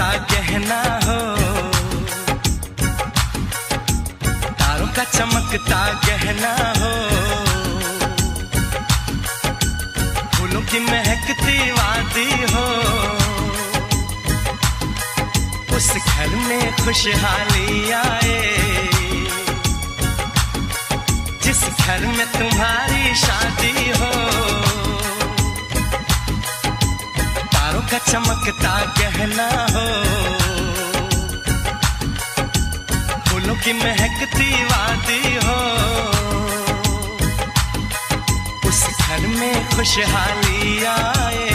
चमकता गहना हो, तारों का चमकता गहना हो, फूलों की महकती वादी हो, उस घर में खुशहाली आए, जिस घर में तुम्हारी शादी हो। तारों का चमकता गहना हो, फूलों की महकती वादी हो, उस घर में खुशहाली आए,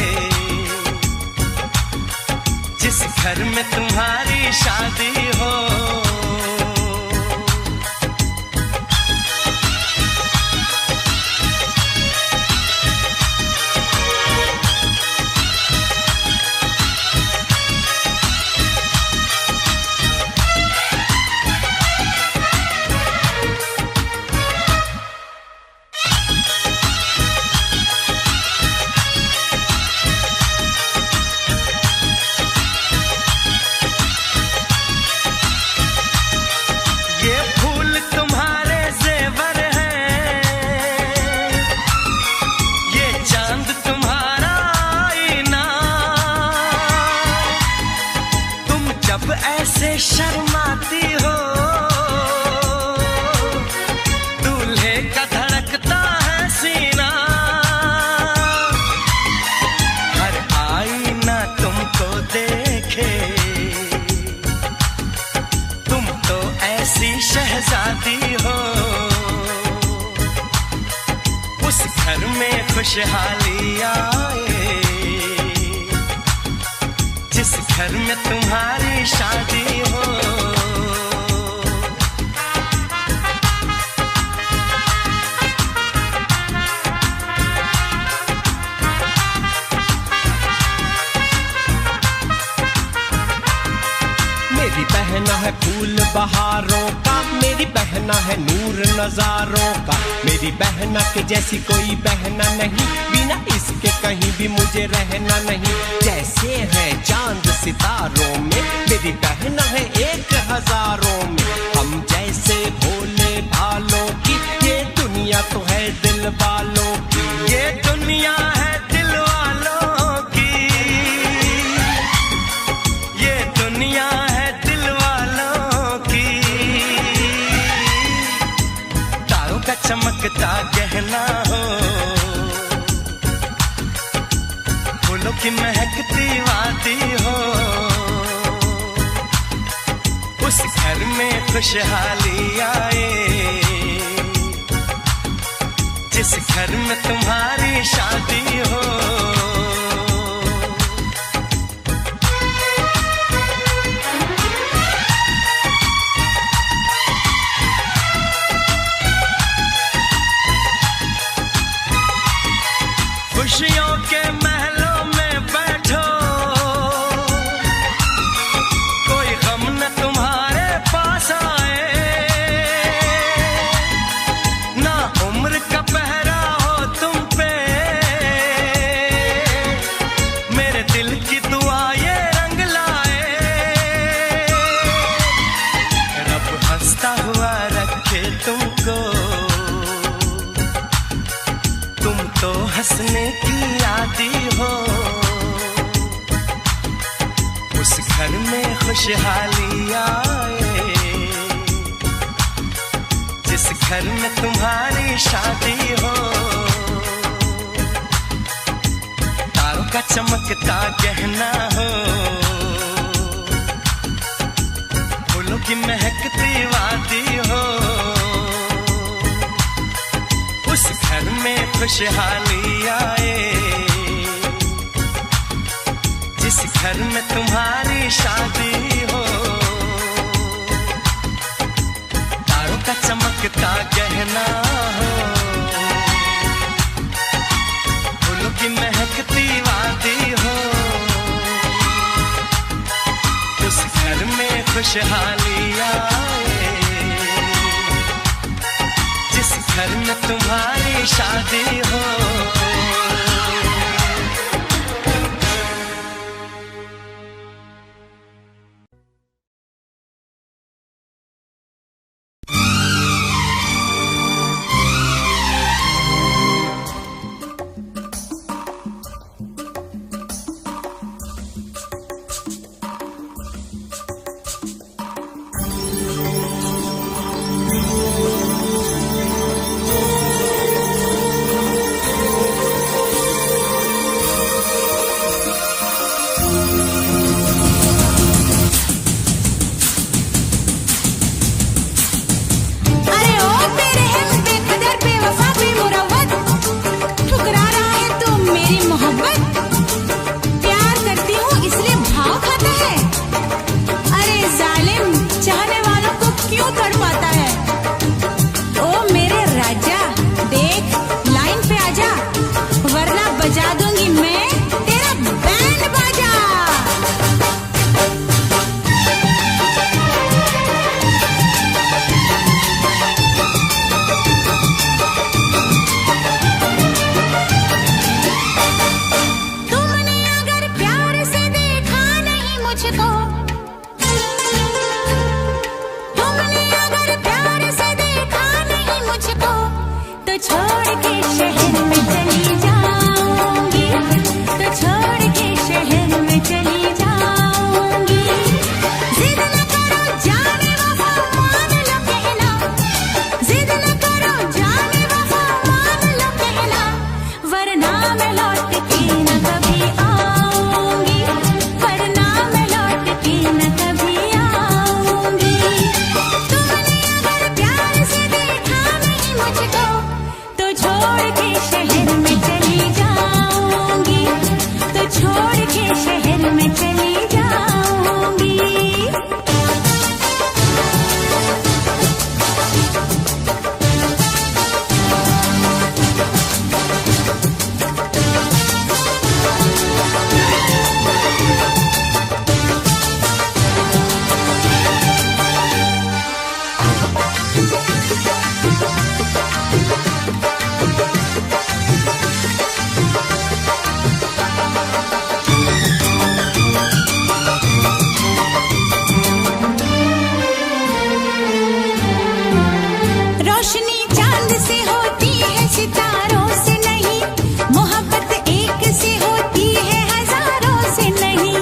जिस घर में तुम्हारी शादी हो। ऐसे शर्माती हो, दूल्हे का धड़कता है सीना, हर आईना तुमको देखे, तुम तो ऐसी शहजादी हो, उस घर में खुशहाली आए, जिस घर में तुम्हारी शादी हो। मेरी बहना है फूल बहारों का, मेरी बहना है नूर नजारों का, मेरी बहना के जैसी कोई बहना नहीं, बिना इसके कहीं भी मुझे रहना नहीं। जैसे है चांद सितारों में, मेरी बहना है 1000 में, हम जैसे भोले भालों की, ये दुनिया तो है दिल वालों की, ये दुनिया है दिल वालों की, ये दुनिया है दिल वालों की। तारों का चमकता गहना हो, फूलों की महकती वादी हो, उस घर में खुशहाली आए, जिस घर में तुम्हारी शादी हो। खुशियों के महलों में बैठो, कोई गम न तुम्हारे पास आए, ना उम्र का पहरा हो तुम पे, मेरे दिल की दुआ ये रंग लाए, रब हंसता हुआ रखे तुमको, तुम तो हंसने की आदी हो, उस घर में खुशहाली आए, जिस घर में तुम्हारी शादी हो। तारों का चमकता गहना हो, फूलों की महकती वादी हो, उस घर में खुशहाली आए, जिस घर में तुम्हारी शादी हो। तारों का चमकता गहना हो, फूलों की महकती वादी हो, उस घर में खुशहाली आए, जिस घर में तुम्हारी शादी हो। छोड़ के शहर में चली जाऊंगी, तो छोड़ के शहर में चली जाऊंगी। जिद न करो जाने वफा मान लो कहना, जिद न करो जाने वफा मान लो कहना, वरना मैं लौट के न कभी आऊंगी, वरना मैं लौट के न कभी आऊंगी। तुमने अगर प्यार से देखा नहीं मुझको, तो छोड़ के शहर में चली जाऊंगी, तो छोड़ के शहर में चली जाऊंगी। रोशनी चांद से होती है सितारों से नहीं, मोहब्बत एक से होती है हजारों से नहीं।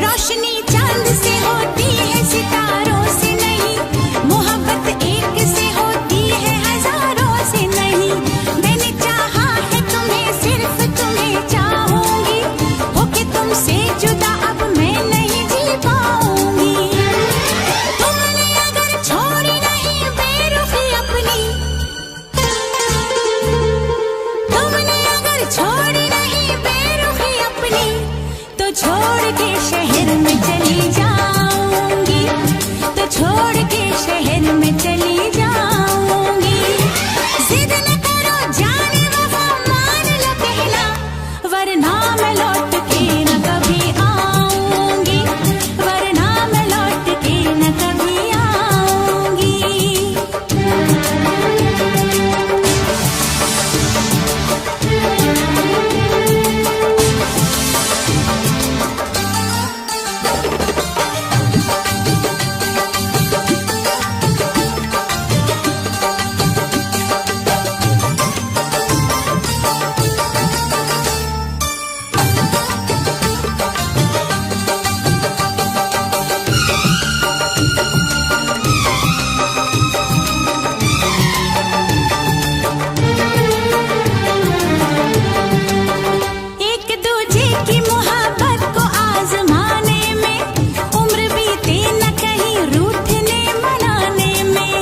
रोशनी चांद से होती है सितारों से नहीं, मोहब्बत एक से होती है हजारों से नहीं। मैंने चाहा है तुम्हें, सिर्फ तुम्हें चाहूंगी, होके तुमसे जुदा अब मैं नहीं जी पाऊंगी। तुमने अगर छोड़ी नहीं बेरुखी अपनी, तुमने अगर छोड़ी नहीं बेरुखी अपनी, तो छोड़ के शहर में चली जाऊंगी, तो छोड़ के शहर में चली जाऊंगी। जिद न करो जाने वफा मान लो कहना, वरना मैं लौट के न कभी आऊंगी, वरना मैं लौट के न कभी आऊंगी। एक दूजे की मोहब्बत को आजमाने में, उम्र बीते न कहीं रूठने मनाने में।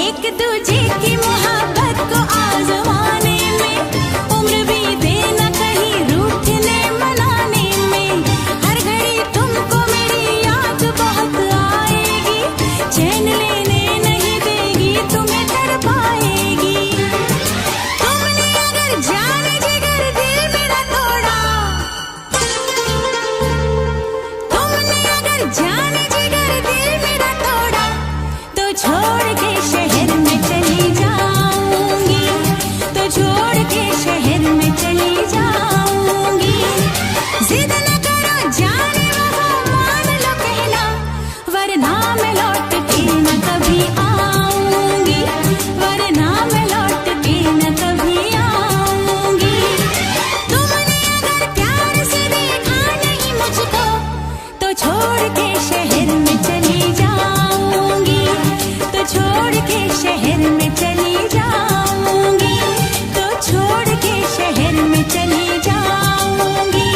एक दूजे की मोहब्बत को आजमाने में, उम्र बीते न कहीं रूठने मनाने में। हर घड़ी तुमको मेरी याद बहुत आएगी, चैन लेने नहीं देगी, तुम्हें तड़पाएगी। तुमने अगर जान जिगर दिल मेरा तोड़ा, तुमने अगर जान जिगर दिल मेरा तोड़ा, तो छोड़ के शहर में चली जाऊंगी, तो छोड़ के शहर में चली जाऊंगी। जिद न करो जाने वफा मान लो कहना, वरना मैं लौट के न कभी आऊंगी, वरना मैं लौट के न कभी आऊंगी। तुमने अगर प्यार से देखा नहीं मुझको, तो छोड़ के शहर में चली जाऊंगी, तो छोड़ के शहर में चली जाऊंगी, तो छोड़ के शहर में चली जाऊंगी,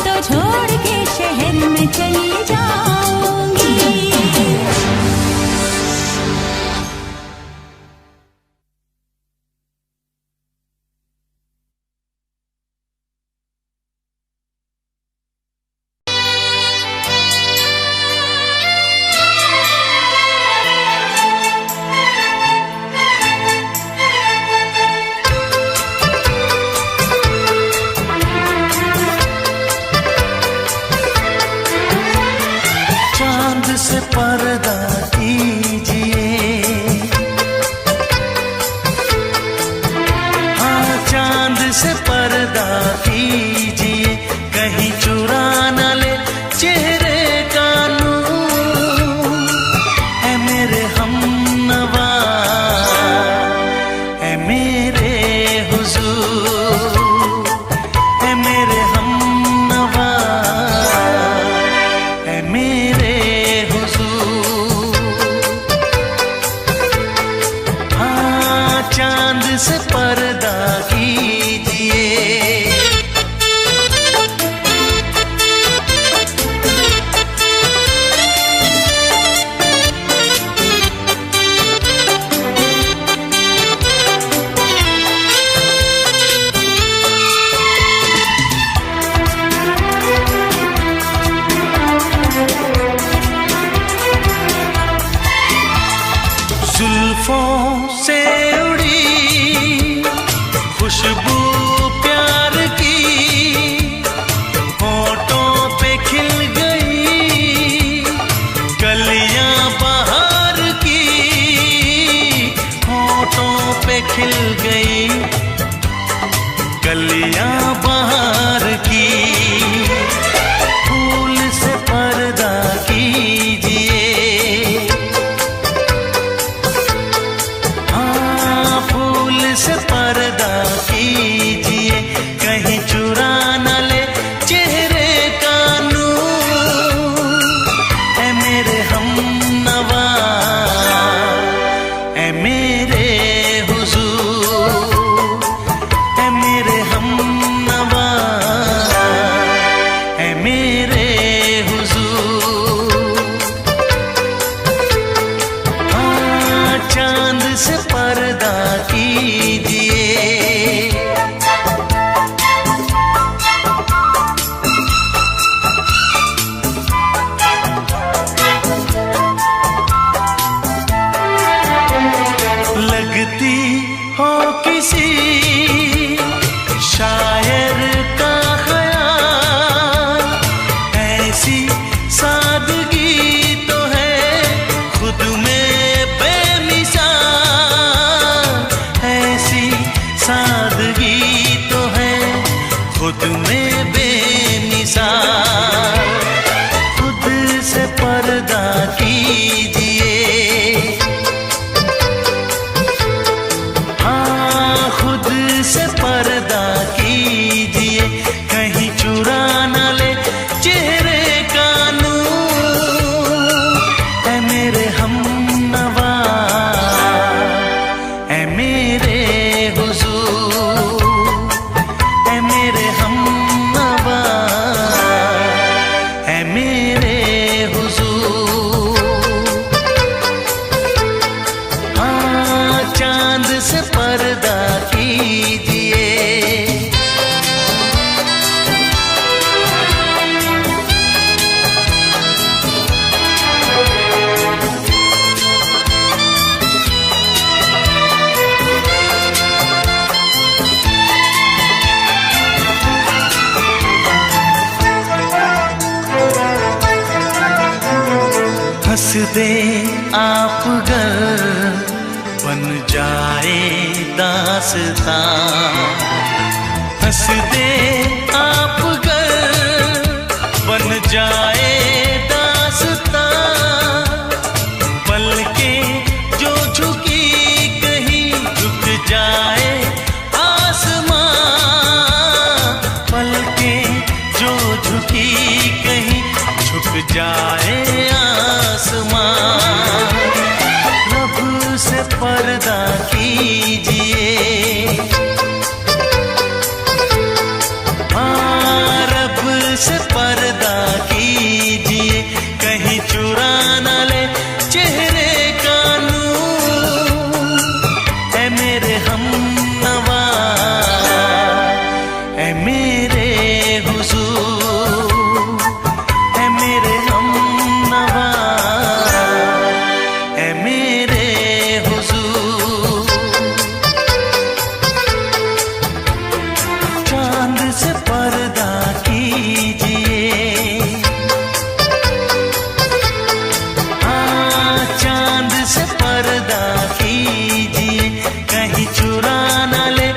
तो छोड़ के शहर में चली जाऊंगी। से पर्दा कीजिए, हाँ चांद से पर्दा कीजिए, कहीं चुरा न ले चेहरा हुजूर। हाँ, चांद से पर्दा कीजिए। हंस दे आप गर बन जाए दास्तां। हंस दे आप गर बन जाए दास्तां। पलकें जो झुकी कहीं झुक जाए आसमां। पलकें जो झुकी कहीं झुक जाए आसमां। रब से पर्दा कीजिए। हाँ, रब से पर्दा कीजिए। कहीं चुरा न ले चेहरे का नूर। ऐ मेरे हमनवा, ऐ मेरे हुजूर, ऐ मेरे हमनवा, ऐ मेरे हुजूर। चांद से पर्दा कीजिए। हाँ, चांद से पर्दा कीजिए। कहीं चुरा न ले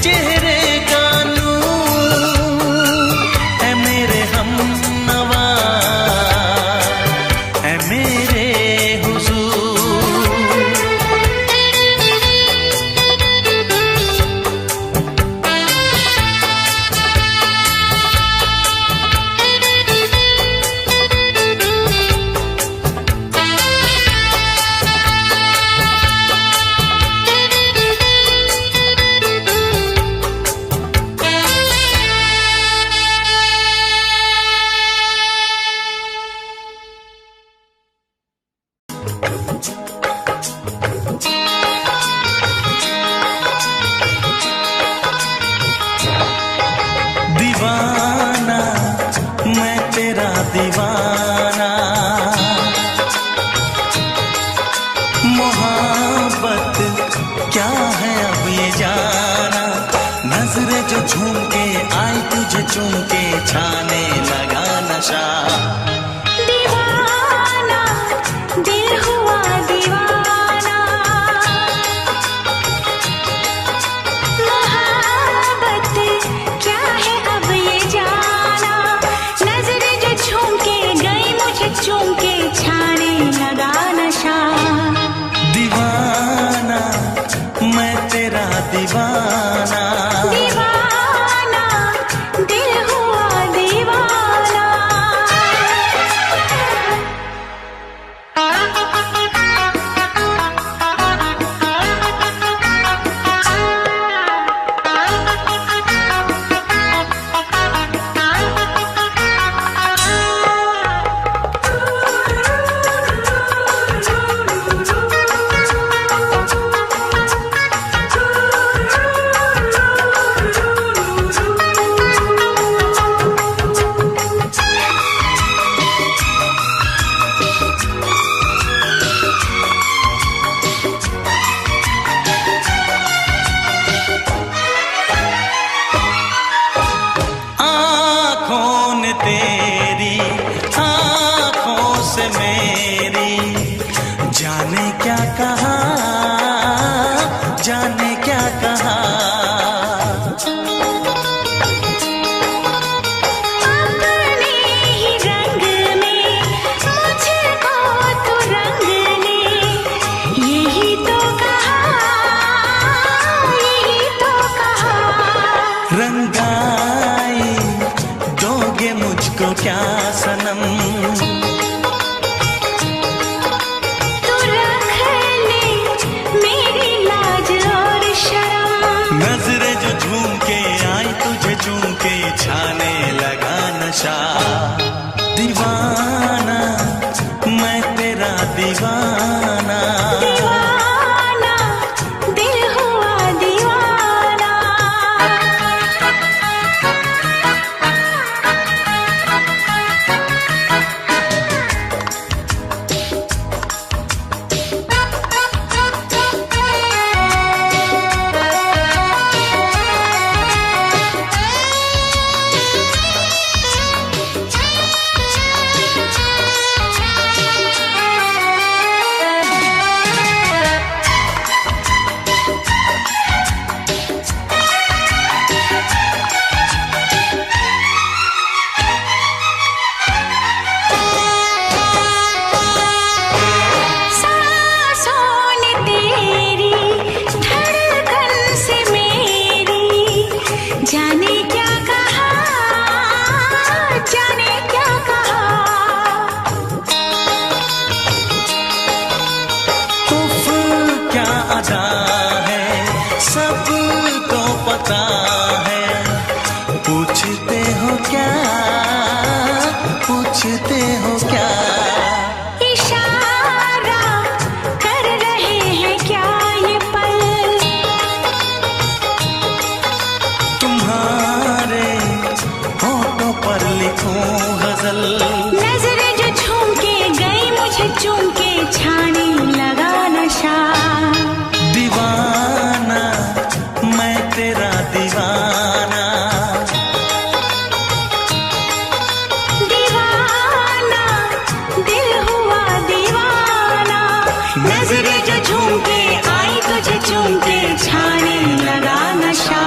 चेहरे का नूर। ऐ मेरे हमनवा, ऐ मेरे हुजूर। दीवाना मैं तेरा दीवाना। मोहब्बत क्या है अब ये जाना। नजरें जो झूम के आई तुझे चूम के छाने लगा नशा। दीवाना दिल हुआ दीवाना। मोहब्बत क्या है अब ये जाना। नजरें जो झूम के गई मुझे चूम के छाने लगा नशा। दीवाना मैं तेरा दीवाना। दीवाना दिल हुआ दीवाना। तेरी आँखों से मेरी जाने क्या कहा, जाने क्या कहा। अपने ही रंग में मुझको तो रंग ने यही तो कहा, यही तो कहा। रंगाई दोगे मुझको क्या सनम, तू रख ले मेरी लाज और शर्म। नजरें जो झूम के आई तुझे चूम के छाने लगा नशा। दीवाना होता है। पूछते हो क्या, पूछते हो क्या, इशारा कर रहे हैं क्या ये पल, तुम्हारे होठों पर लिखूं गजल। नजरें जो झूम के गई मुझे चूम के छाने लगा नशा। दीवाना मैं तेरा दीवाना, दीवाना दिल हुआ दीवाना। नजरें जो झूम के आई तुझे चूम के छाने लगा नशा।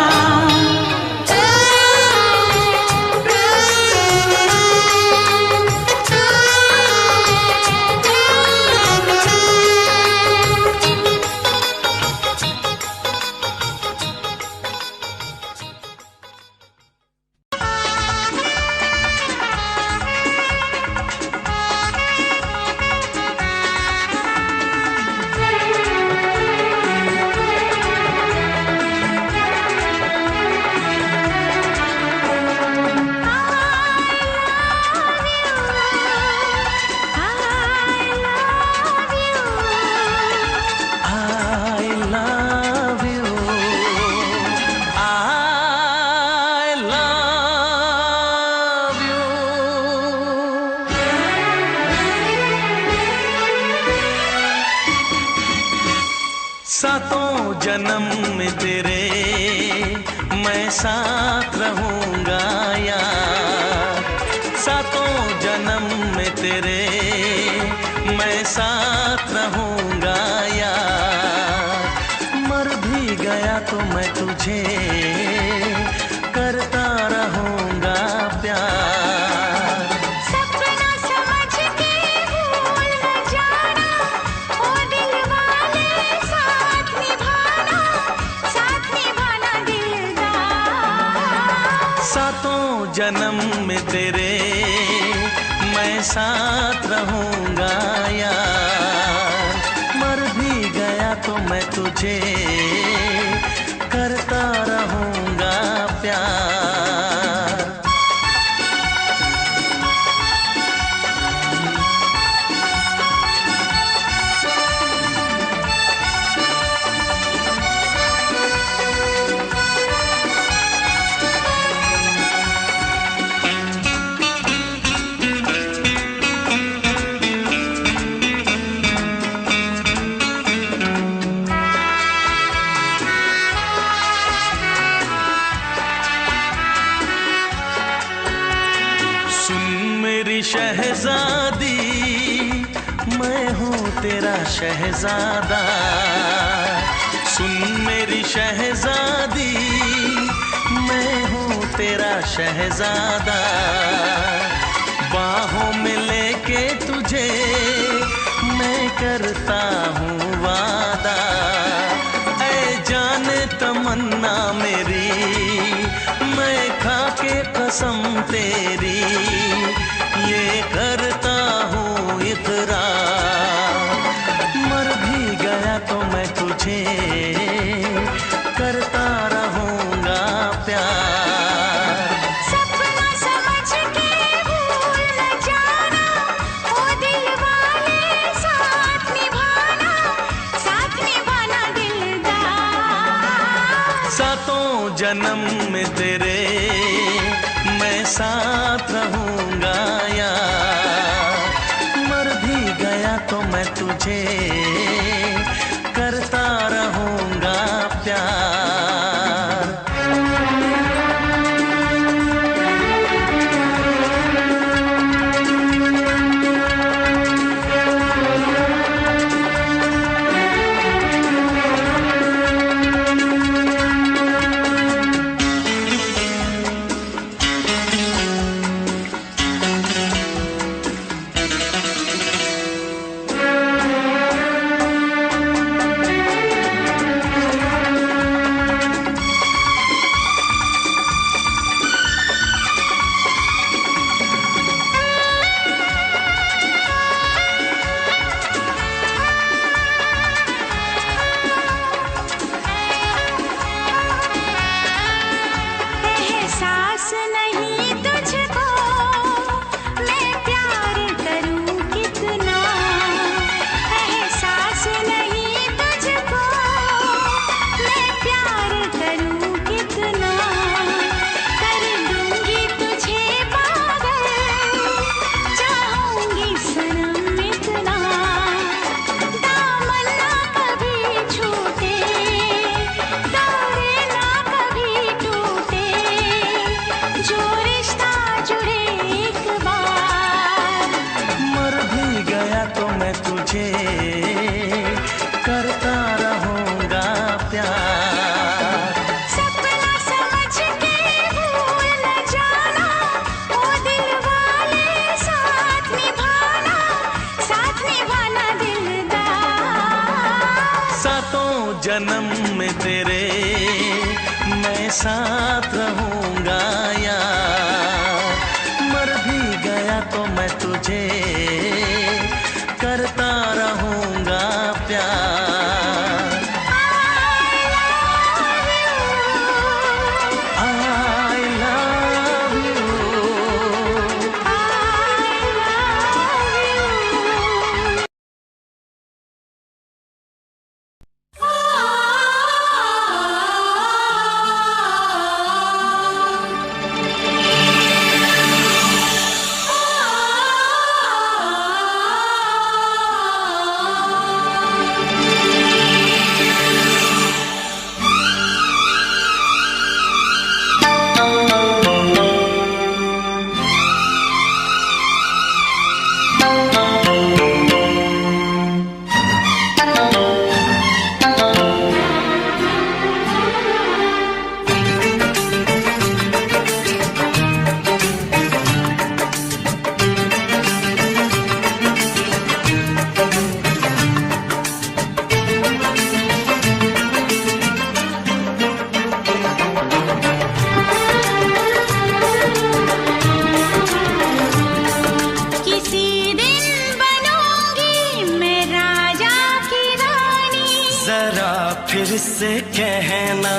सातों जन्म में तेरे मैं साथ रहूंगा यार। सातों जन्म में तेरे मैं साथ रहूंगा यार। मर भी गया तो मैं तुझे करता रहूंगा प्यार। सपना समझ के भूल न जाना, ओ दिल वाले साथ निभाना दिलदार। सातों जन्म में तेरे मैं साथ रहूंगा यार। मर भी गया तो मैं तुझे करता रहूंगा प्यार। शहजादी मैं हूँ तेरा शहजादा। सुन मेरी शहजादी मैं हूँ तेरा शहजादा। बाहों में लेके तुझे मैं करता हूँ वादा। ऐ जाने तमन्ना मेरी मैं खा के कसम तेरी ये करता हूँ इकरार। मर भी गया तो मैं तुझे करता रहूंगा प्यार। सपना समझ के भूल न जाना, ओ दिल वाले साथ निभाना दिलदार। सातों जन्म में तेरे मैं साथ रहूंगा यार। मर भी गया तो मैं तुझे करता रहूंगा प्यार। जन्म में तेरे मैं साथ रहूंगा यार। मर भी गया तो मैं तुझे करता रहूंगा प्यार। फिर से कहना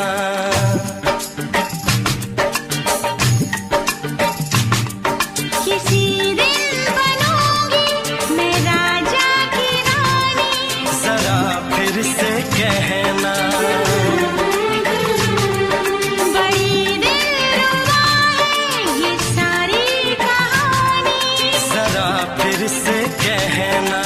किसी दिन बनूंगी मैं राजा की रानी। जरा फिर से कहना बड़ी दिलरुबा है ये सारी कहानी। जरा फिर से कहना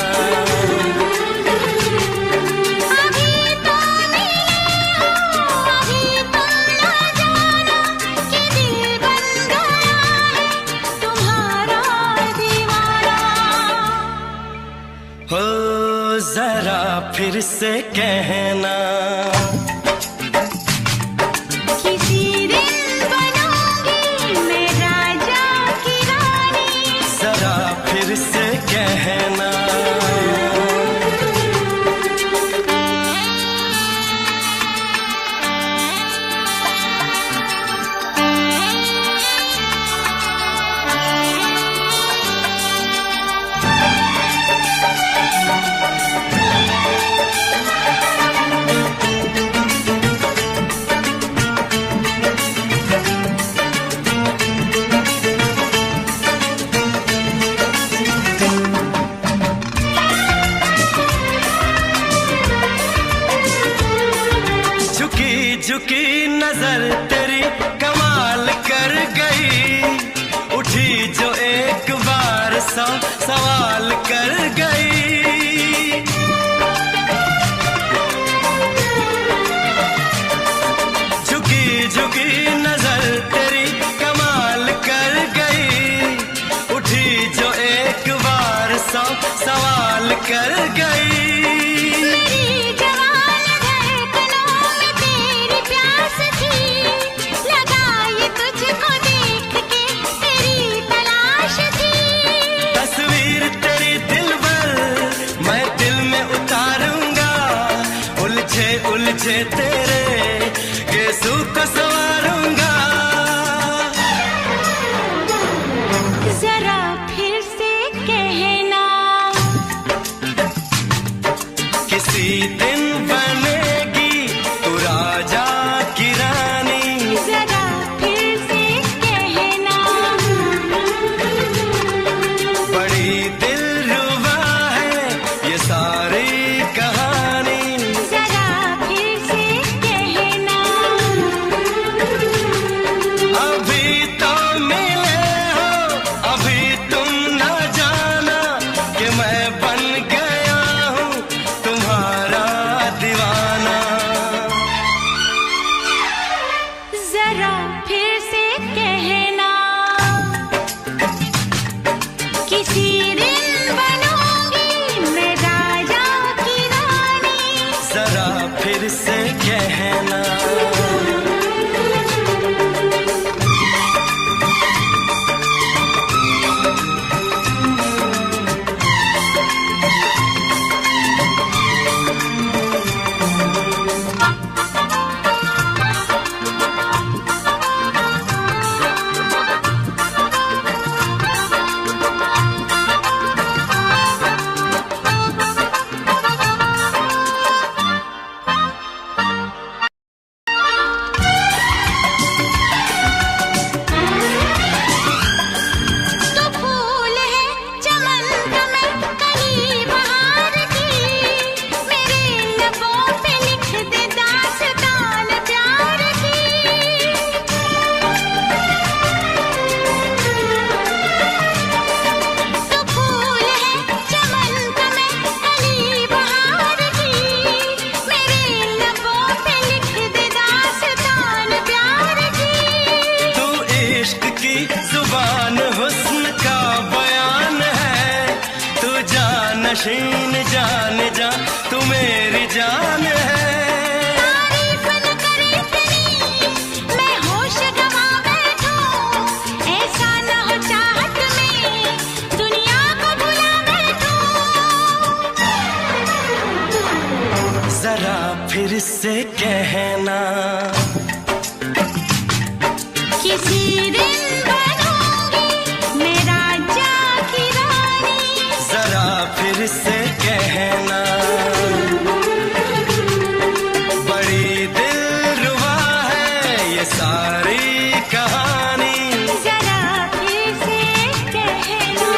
जरा फिर से कहना किसी दिन बनूंगी मैं राजा की रानी। जरा फिर से कहना झुकी नजर तेरी कमाल कर गई। उठी जो एक बार सवाल कर गई। झुकी झुकी नजर तेरी कमाल कर गई। उठी जो एक बार सवाल कर गई। उलझे तेरे गेसू को संवारूंगा। जरा फिर से कहना किसी दिन बनेगी तू राजा की रानी। जरा फिर से कहना बड़ी दिलरुबा है ये सारी कहानी। अभी तो मिले हो अभी तुम न जाना कि मैं बन गया हूँ तुम्हारा नशीन जान जा तू मेरी जान है। तारीफ न करे तेरी मैं होश गवा बैठूं, ऐसा न हो चाहत में दुनिया को भुला बैठूं। जरा फिर से कहना किसी दिन बनूंगी मैं राजा की रानी। जरा फिर से कहना बड़ी दिलरुबा है ये सारी कहानी। जरा फिर से कहना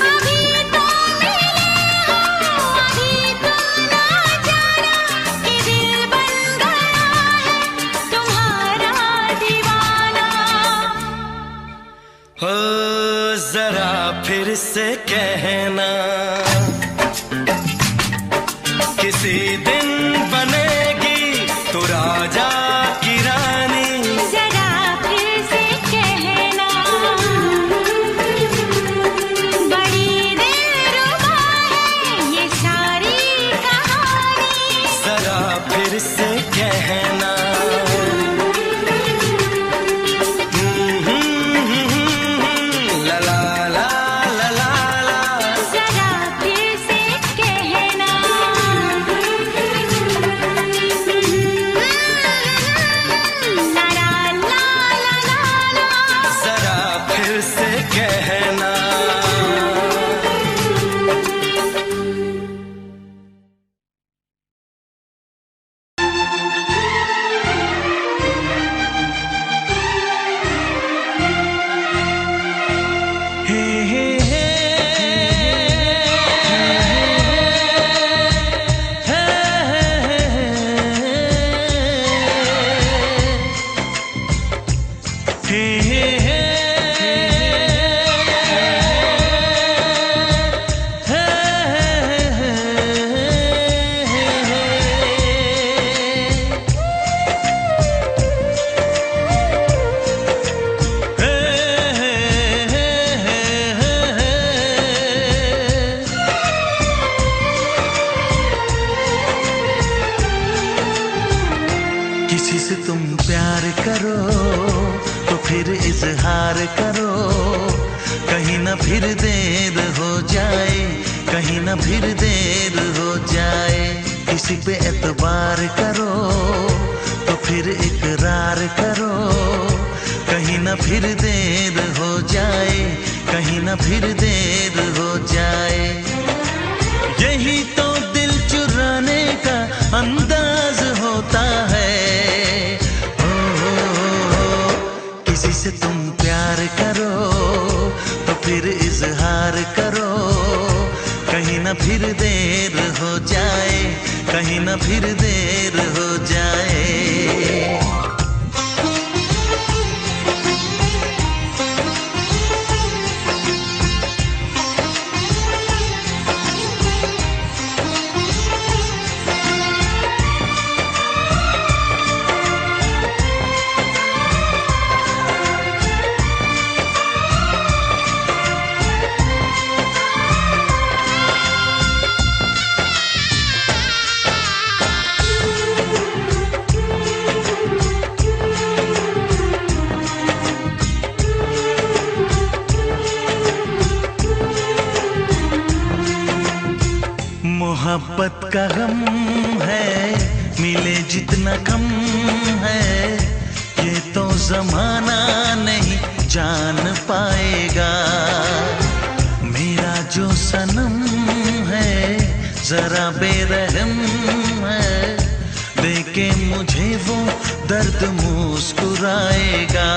अभी तो मिले हो, अभी तुम ना जाना कि दिल बन गया है तुम्हारा दीवाना। हो जरा फिर से कहना किसी दिन बनेगी तू राजा की रानी। जरा फिर से कहना बड़ी दिलरुबा है ये सारी कहानी। जरा फिर से कहना ला ला ला ला ला ला। जरा फिर से कहना ला ला ला ला ला। जरा फिर से कहना हे हे हे किसी से तुम प्यार करो तो फिर इजहार करो, कहीं ना फिर देर हो जाए, कहीं ना फिर देर हो जाए। किसी पे एतबार करो तो फिर इकरार करो, कहीं ना फिर देर हो जाए, कहीं ना फिर देर हो जाए। यही तो दिल चुराने का अंदाज होता है। किसी से तुम प्यार करो तो फिर इजहार करो, कहीं ना फिर देर हो जाए, कहीं ना फिर देर हो जाए। मोहब्बत का गम है मिले जितना कम है, ये तो जमाना नहीं जान पाएगा। मेरा जो सनम है जरा बेरहम है, देखे मुझे वो दर्द मुस्कुराएगा।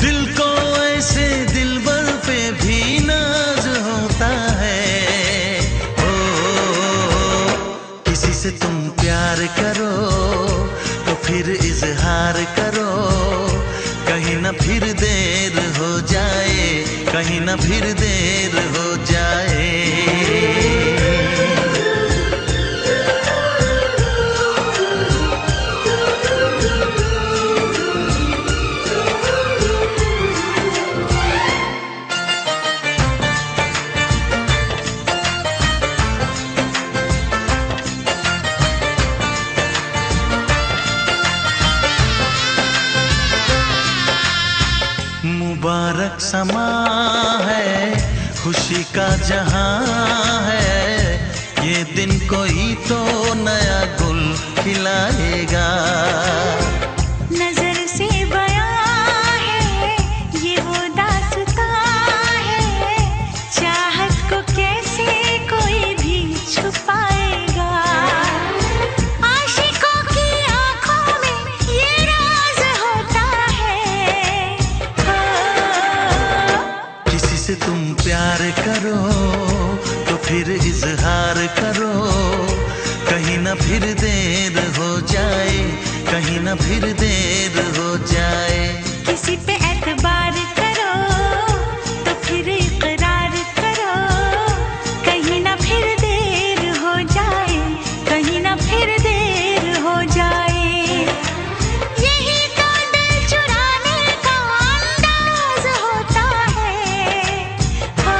दिल को ऐसे दिलबर पे भी नाज होता है। किसी से तुम प्यार करो तो फिर इजहार करो, कहीं ना फिर देर हो जाए, कहीं ना फिर देर हो जाए। समा है, खुशी का जहां है, ये दिन कोई तो नया गुल खिलाएगा। नजर से बयां है ये वो दास्तां है, चाहत को कैसे कोई भी छुपाएगा। आशिकों की आंखों में ये राज होता है। किसी से तुम प्यार करो तो फिर इजहार करो, कहीं ना फिर देर हो जाए, कहीं ना फिर देर हो जाए। किसी पे एतबार करो तो फिर इकरार करो, कहीं ना फिर देर हो जाए, कहीं ना फिर देर हो जाए। यही तो दिल चुराने का अंदाज होता है। हो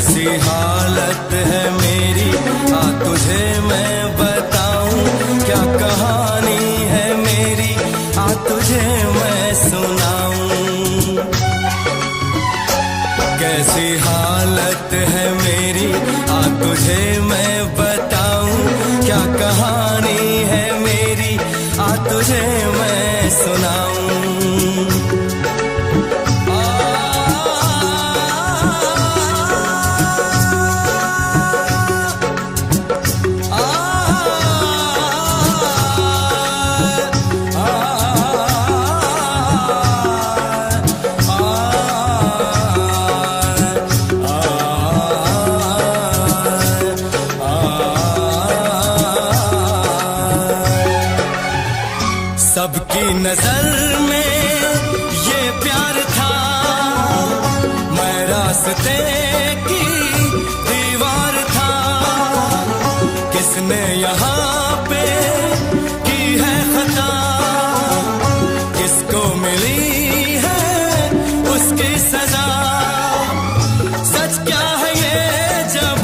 कैसी हालत है मेरी, आ तुझे मैं बताऊं, क्या कहानी है मेरी, आ तुझे मैं सुनाऊं। कैसी हालत है मेरी, आ तुझे मैं बताऊं, क्या कहानी है मेरी, आ तुझे मैं सुनाऊं। सबकी नजर में ये प्यार था, मैं रास्ते की दीवार था। किसने यहाँ पे की है खता, किसको मिली है उसकी सजा। सच क्या है ये जब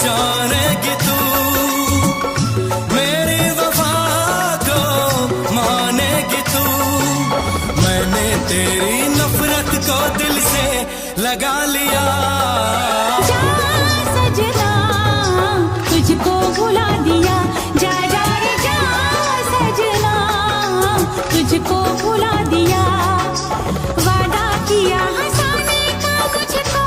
जानेगी तू, मेरी वफा को मानेगी तू। मैंने तेरी नफरत को दिल से लगा लिया। जा सजना तुझको भुला दिया, जा जा रे जा सजना तुझको भुला दिया। वादा किया हंसाने का मुझको,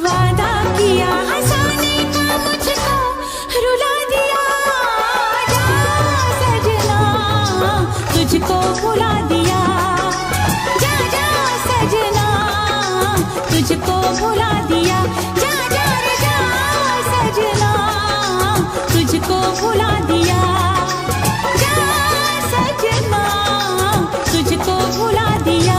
वादा किया हंसाने का मुझको रुला दिया। जा सजना तुझको भुला दिया, जा जा सजना तुझको भुला दिया। जा जा रे जा सजना तुझको भुला दिया, जा सजना तुझको भुला दिया।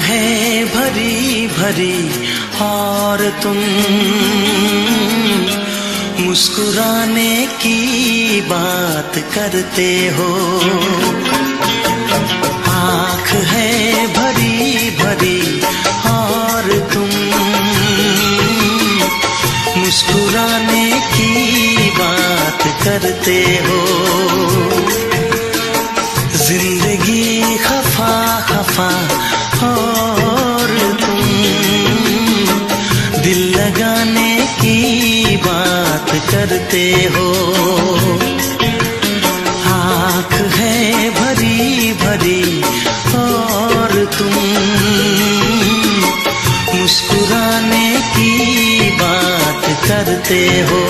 है भरी भरी और तुम मुस्कुराने की बात करते हो। आँख है भरी भरी और तुम मुस्कुराने की बात करते हो। जिंदगी खफा खफा और तुम दिल लगाने की बात करते हो। आँख है भरी भरी और तुम मुस्कुराने की बात करते हो।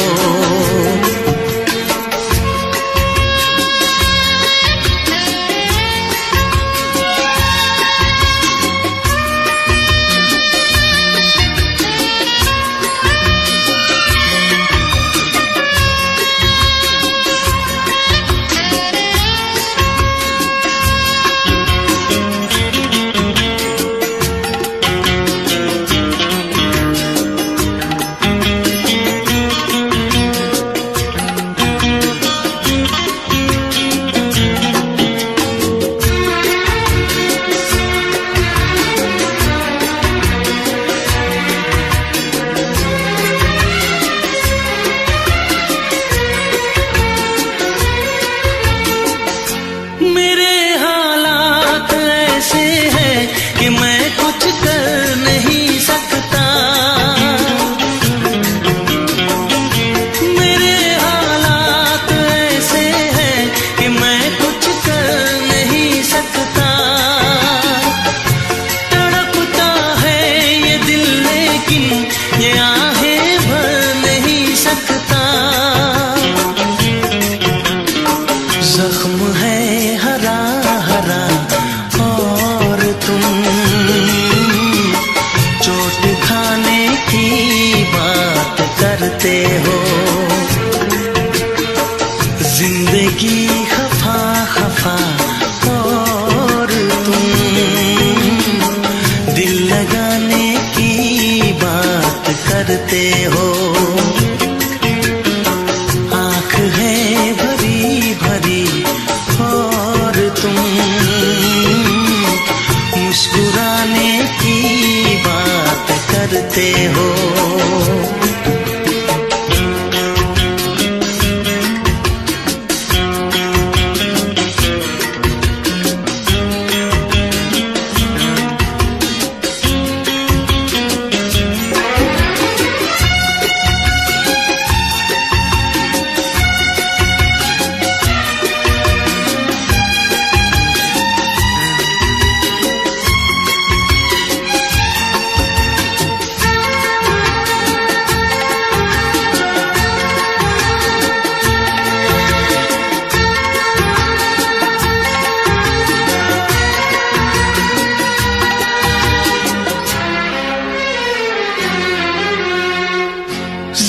करते हो। जिंदगी खफा खफा और तुम दिल लगाने की बात करते हो। आँख है भरी भरी और तुम मुस्कुराने की बात करते हो।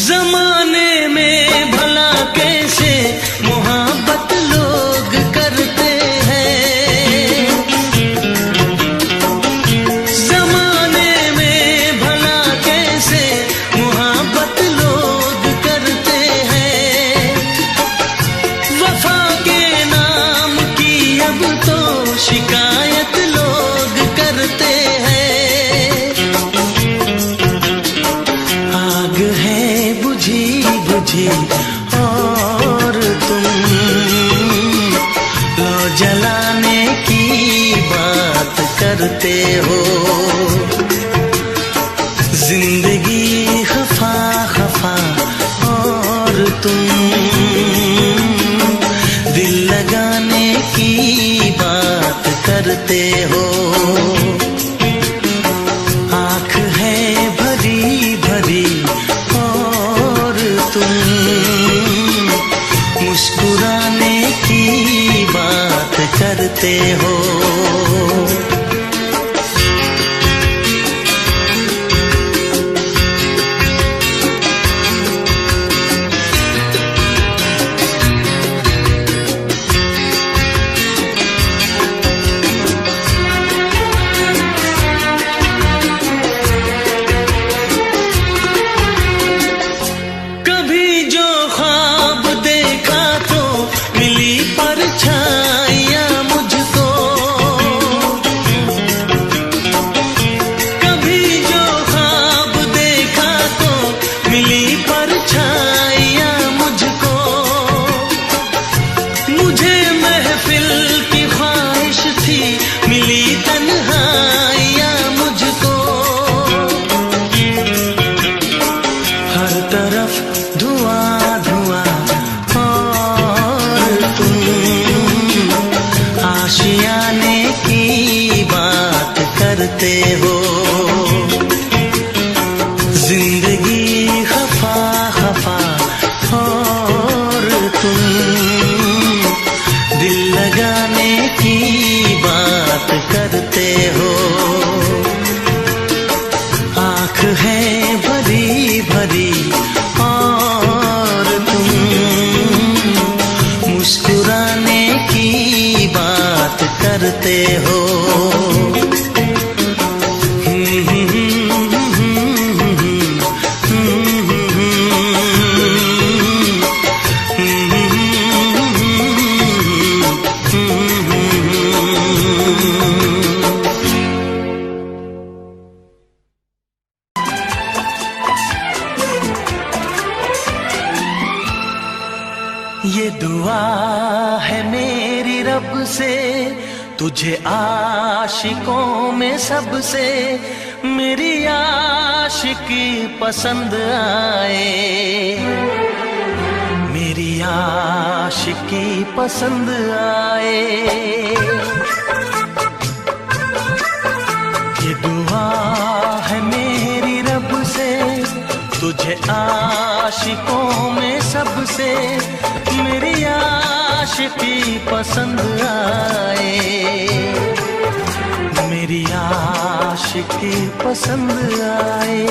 जमाने में भला कैसे मोहब्बत लोग करते हैं। जमाने में भला कैसे मोहब्बत लोग करते हैं। वफा के नाम की अब तो शिकायत लोग करते हैं। आग है बुझी बुझी और तुम लो जलाने की बात करते हो। जिंदगी खफा खफा और तुम दिल लगाने की बात करते हो। आँख है भरी भरी और तुम मुस्कुराने की बात करते हो। कभी जो ख्वाब देखा तो मिली परछाइयाँ मुझको। कभी जो ख्वाब देखा तो मिली परछाइयाँ मुझको। मुझे महफिल की ख्वाहिश थी मिली तन्हाइयाँ मुझको। हर तरफ धुआं धुआं और तुम आशियाने की बात करते हो। जिंदगी खफा खफा और तुम दिल लगाने की बात करते हो। आँख है भरी भरी और तुम मुस्कुराने की बात करते हो। ये दुआ है मेरी रब से तुझे आशिकों में सबसे मेरी आशिकी पसंद आए। मेरी आशिकी पसंद आए। ये दुआ है मेरी रब से तुझे आशिकों में सबसे मेरी आशिकी पसंद आए। मेरी आशिकी पसंद आए।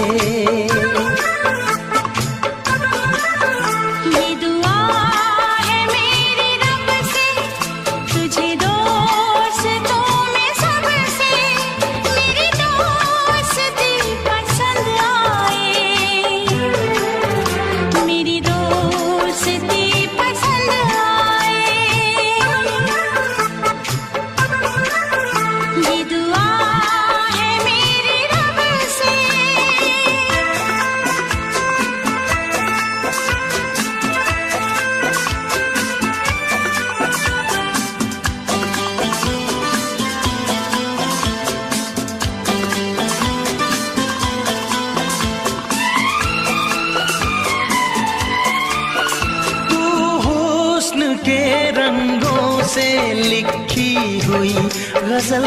हुई गजल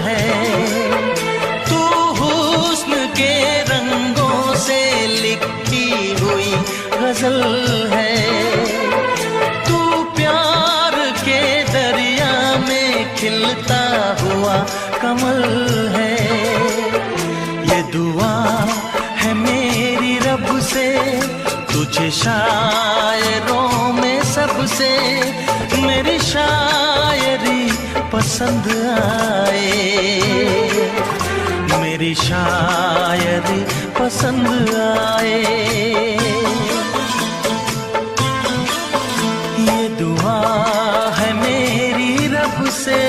है। तू हुस्न के रंगों से लिखी हुई गजल है। तू प्यार के दरिया में खिलता हुआ कमल है। ये दुआ है मेरी रब से, तुझे शायरों में सबसे मेरी शायरी पसंद आए, मेरी शायरी पसंद आए। ये दुआ है मेरी रब से।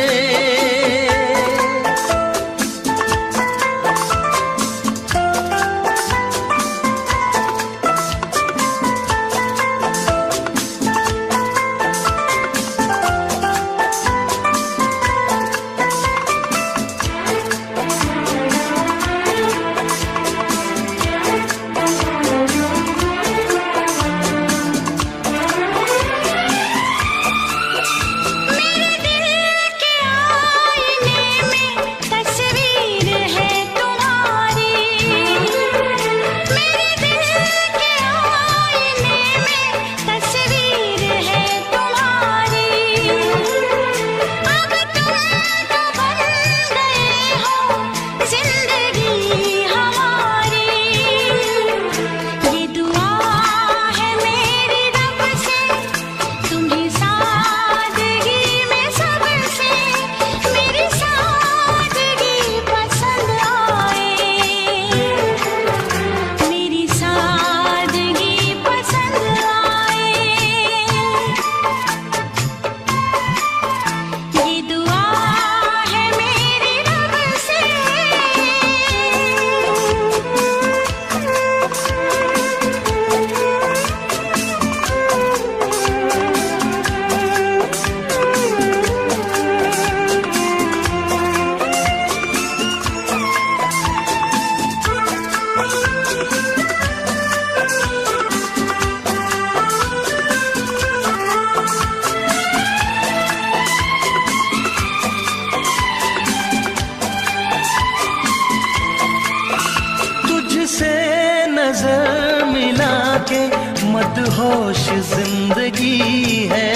नजर मिला के मदहोश जिंदगी है।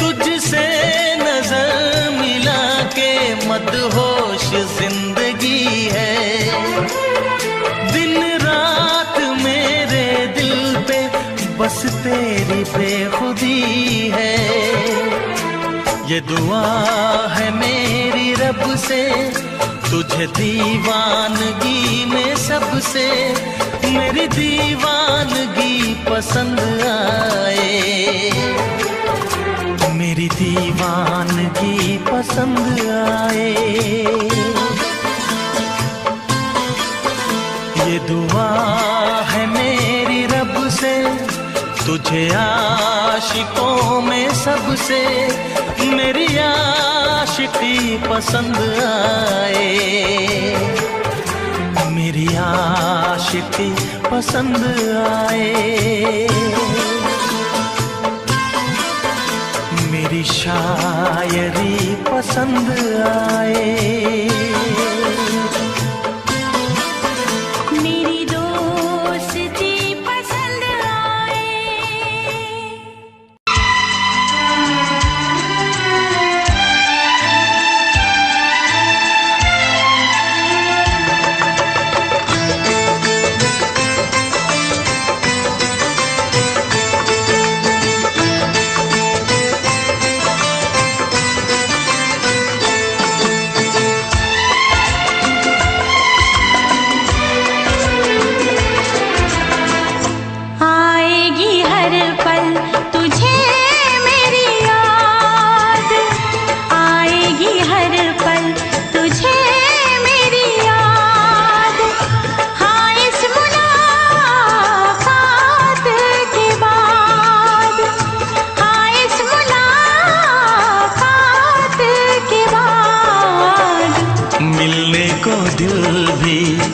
तुझसे नजर मिला के मदहोश जिंदगी है। दिन रात मेरे दिल पे बस तेरी बेखुदी है। ये दुआ है मेरी रब से, तुझे दीवानगी में सबसे मेरी दीवानगी पसंद आए, मेरी दीवानगी पसंद आए। ये दुआ है मेरी रब से, तुझे आशिकों में सबसे मेरी आशिकी पसंद आए, मेरी आशिकी पसंद आए। मेरी शायरी पसंद आए।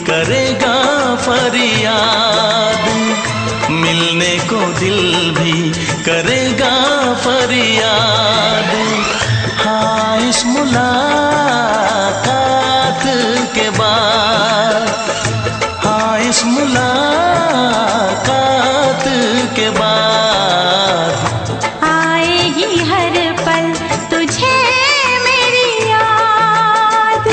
करेगा फरियाद, मिलने को दिल भी करेगा फरियाद। हाँ इस मुलाकात के बाद, हाँ इस मुलाकात के बाद आएगी हर पल तुझे मेरी याद।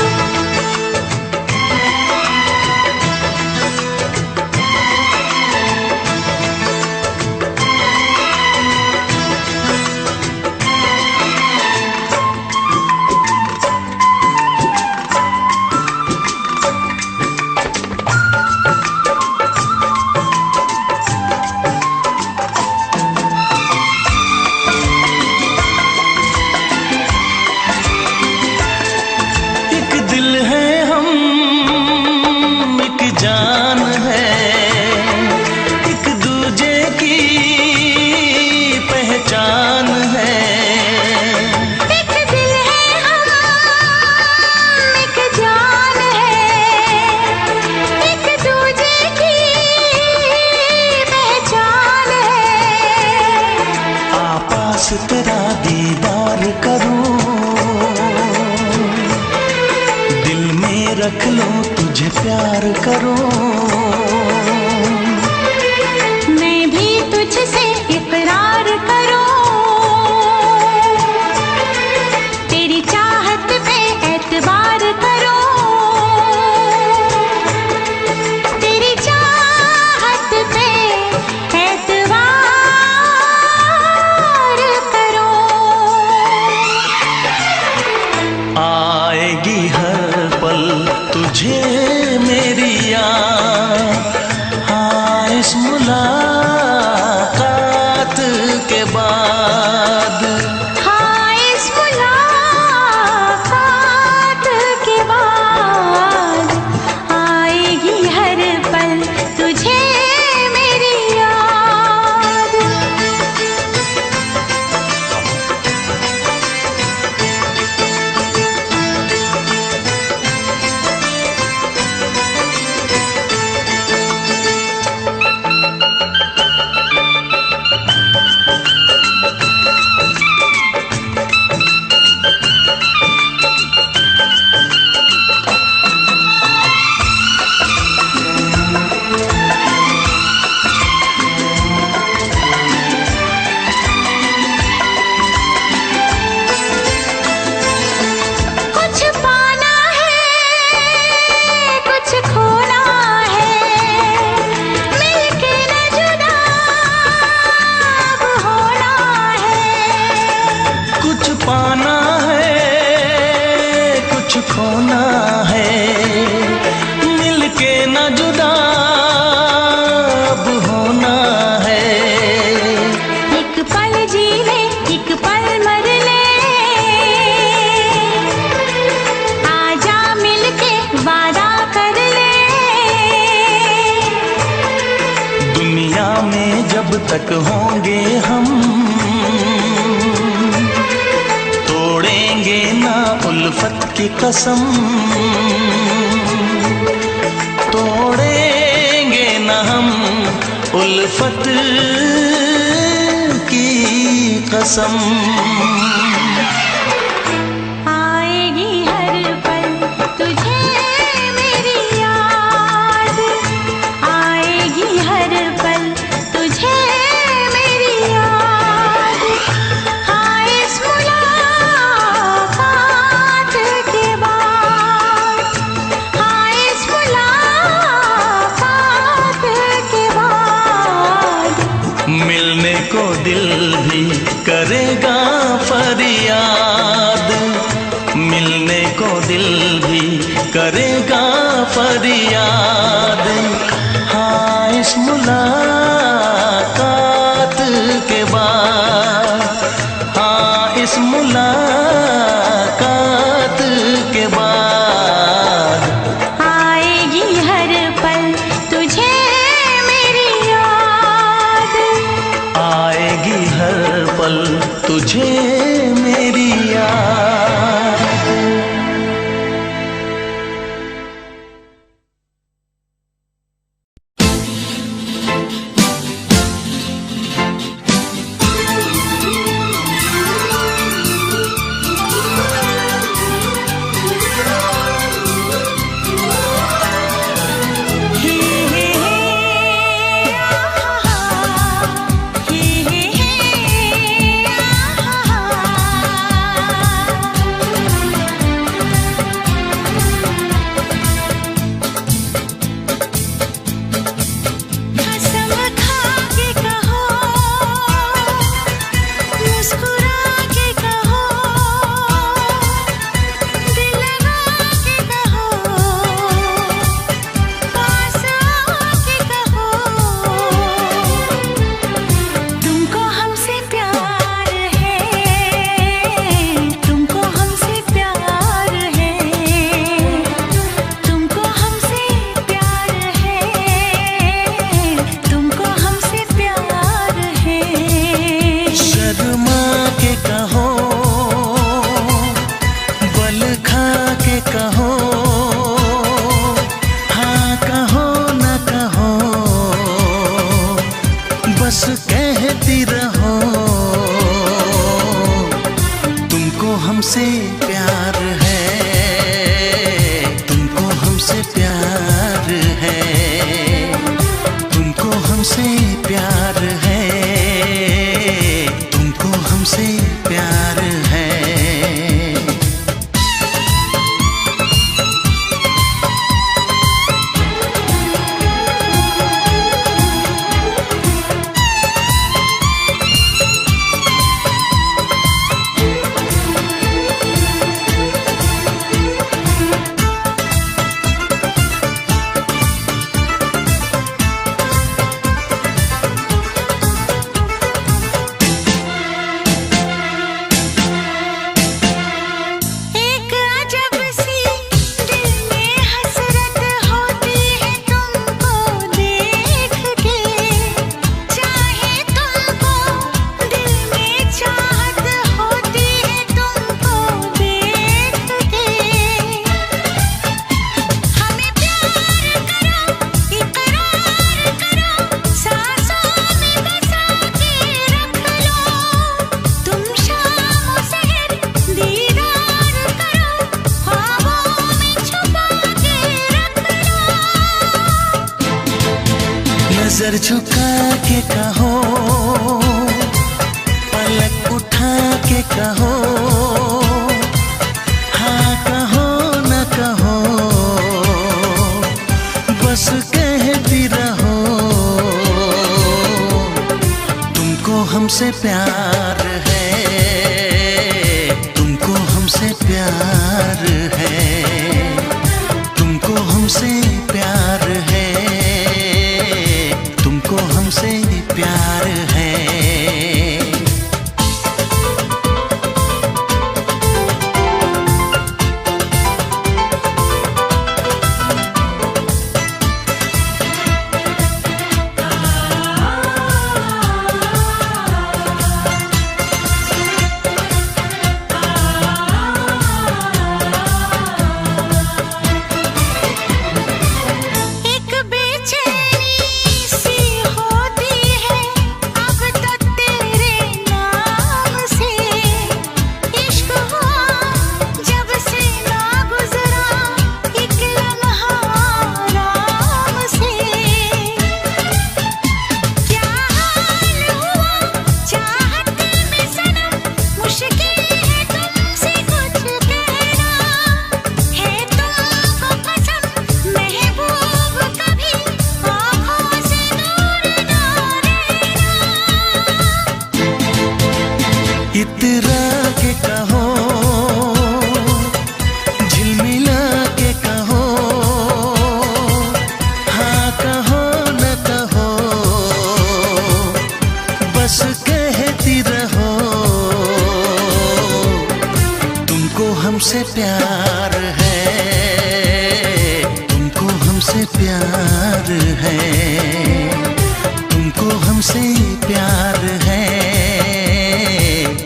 एक दिल है हम, एक जान है, एक दूजे की पहचान है। एक दिल है हम, एक जान है, एक दूजे की पहचान है। आपास तेरा दीदार करूं, दिल में रख लूं तुझे प्यार करूं। मैं भी तुझसे इकरार करूं, तेरी चाहत पे एतबार करूं, तेरी चाहत पे एतबार करूं। आएगी हर पल तुझे मेरी याद, हाँ इस मुलाकात के बाद। हाँ इस मुलाकात के बाद आएगी हर पल तुझे मेरी याद। कुछ पाना है, कुछ खोना है, मिलके न जुदा अब होना है। कुछ पाना है, कुछ खोना है, मिलके न जुदा अब होना है। एक पल जी ले, एक पल मर ले, आजा मिलके वादा कर ले। दुनिया में जब तक होंगे हम, तोड़ेंगे ना उल्फत की कसम, तोड़ेंगे ना हम उल्फत की कसम। आएगी हर पल तुझे मेरी याद, आएगी हर पल तुझे मेरी याद। हाँ इस मुलाकात के बाद, हाँ इस मुलाकात के बाद मिलने को दिल भी करेगा फरियाद, मिलने को दिल भी करेगा फरियाद। हाँ इस मुलाकात के बाद, हाँ इस मुलाकात के बाद आएगी हर पल तुझे मेरी याद। आएगी हर पल तुझे मेरी याद। कहो, हाँ कहो ना कहो, बस कहती रहो, तुमको हमसे प्यार है, तुमको हमसे प्यार है, तुमको हमसे प्यार है, तुमको हमसे प्यार है। नजर झुका के कहो, पलक उठा के कहो, हाँ कहो न कहो, बस कहती रहो, तुमको हमसे प्यार है, तुमको हमसे प्यार है, तुमको हमसे प्यार है, तुमको हमसे प्यार है। इतरा के कहो, झिलमिला के कहो, हाँ कहो न कहो, बस कहती रहो, तुमको हमसे प्यार है, तुमको हमसे प्यार है, तुमको हमसे प्यार है,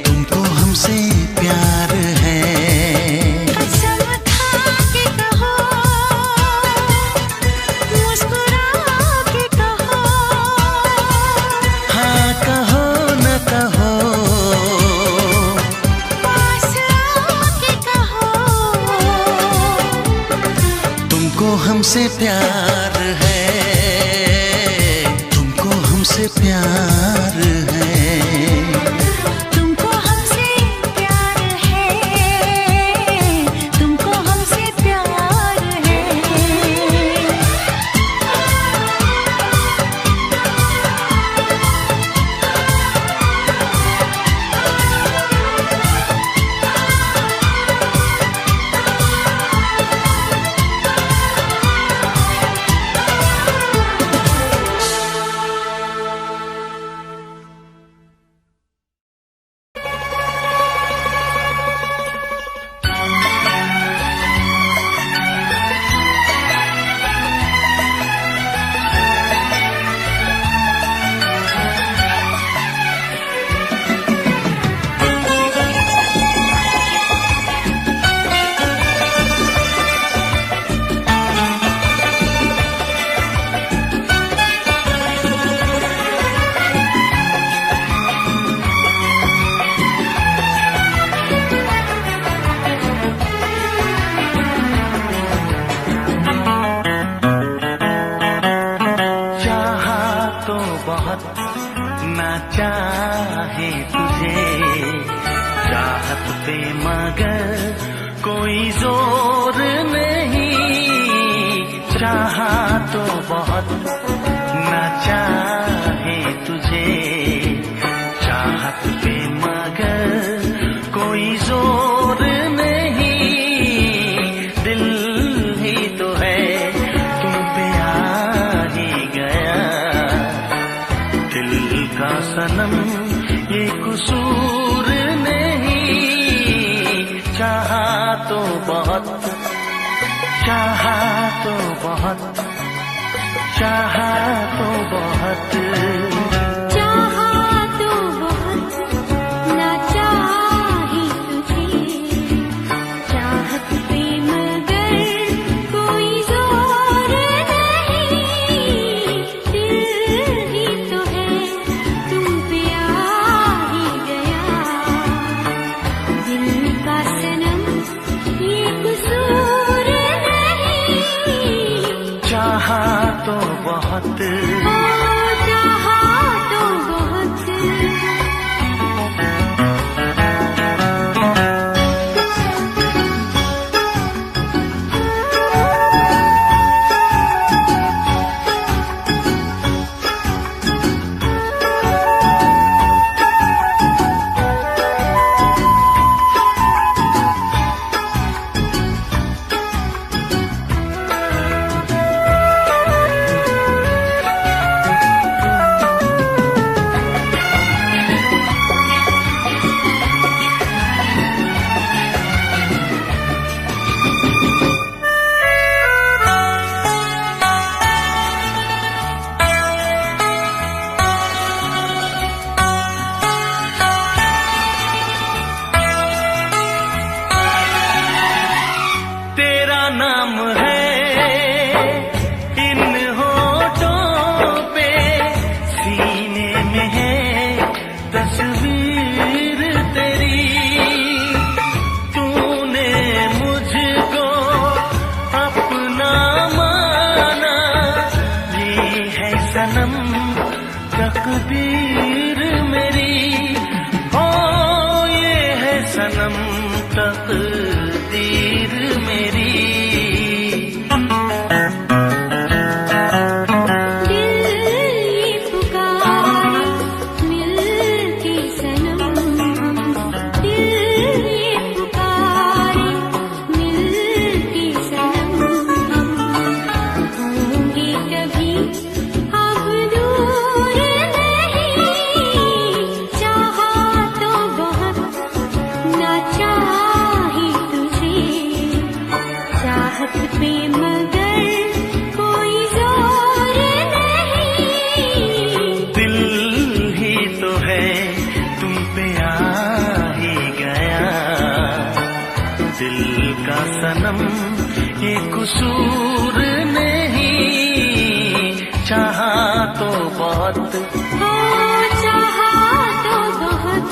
तुमको हमसे प्यार है। कसम खा के कहो, मुस्कुरा के कहो, हाँ कहो न कहो, पास आके कहो, तुमको हमसे प्यार है, तुमको हमसे प्यार है। तुमको हमसे प्यार है, तुमको हमसे प्यार है। ना चाहे तुझे चाहत पे मगर कोई जोर नहीं, चाहा तो बहुत ना चाहे तुझे चाहत पे मगर कोई जोर नहीं, दिल ही तो है तुम पे आ ही गया, दिल का सनम ये कसूर नहीं, चाहा तो बहुत, चाहा तो बहुत, चाहा तो बहुत, चाहा तो बहुत ना चाहे तुझे चाहत पे मगर कोई जोर नहीं, दिल ही तो है तुम पे आ ही गया, दिल का सनम ये कसूर नहीं, चाहा तो बहुत, चाहा तो बहुत। तेरा नाम है इन होठों पे, सीने में है तस्वीर तेरी, तूने मुझको अपना माना, ये है सनम तकदीर मेरी, ओ ये है सनम तकदीर मेरी, दिल ये पुकारे मिलके सनम हम, दिल ये पुकारे मिलके सनम हम, होंगे कभी अब दूर नहीं, चाहा तो बहुत ना चाहे तुझे चाहत पे मगर कोई जोर नहीं, दिल ही तो है तुम पे आ ही गया, दिल का सनम ये कसूर नहीं, चाहा तो बहुत, हो चाहा तो बहुत।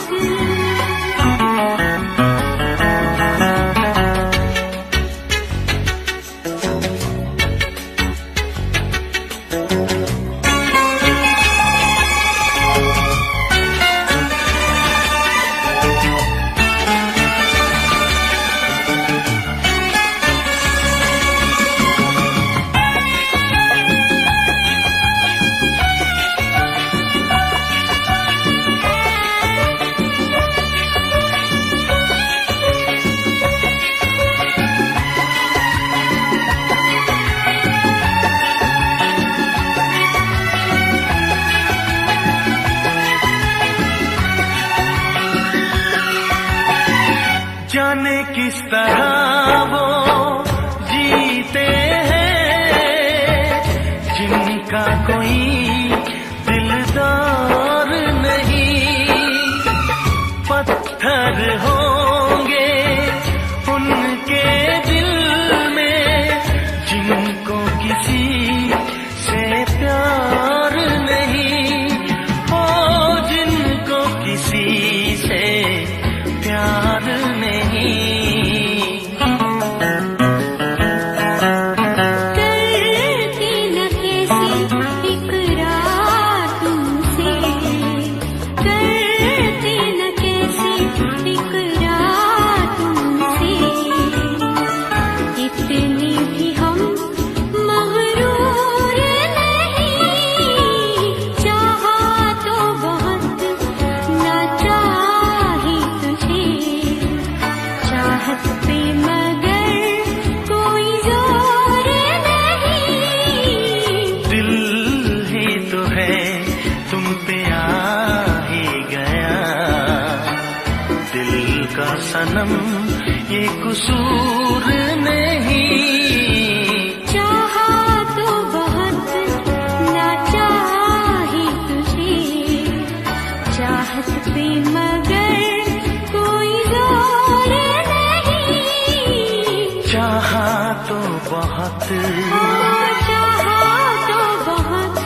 जाने किस तरह वो जीते हैं जिनका कोई दिलदार नहीं, पत्थर होंगे उनके दिल में जिनको किसी से प्यार नहीं, ओ जिनको किसी से प्यार नहीं, करके न कैसे सनम ये कसूर नहीं। चाहा तो बहुत ना चाही तुझे, चाहत पे मगर कोई जोर नहीं। चाहा तो बहुत, चाहा तो बहुत,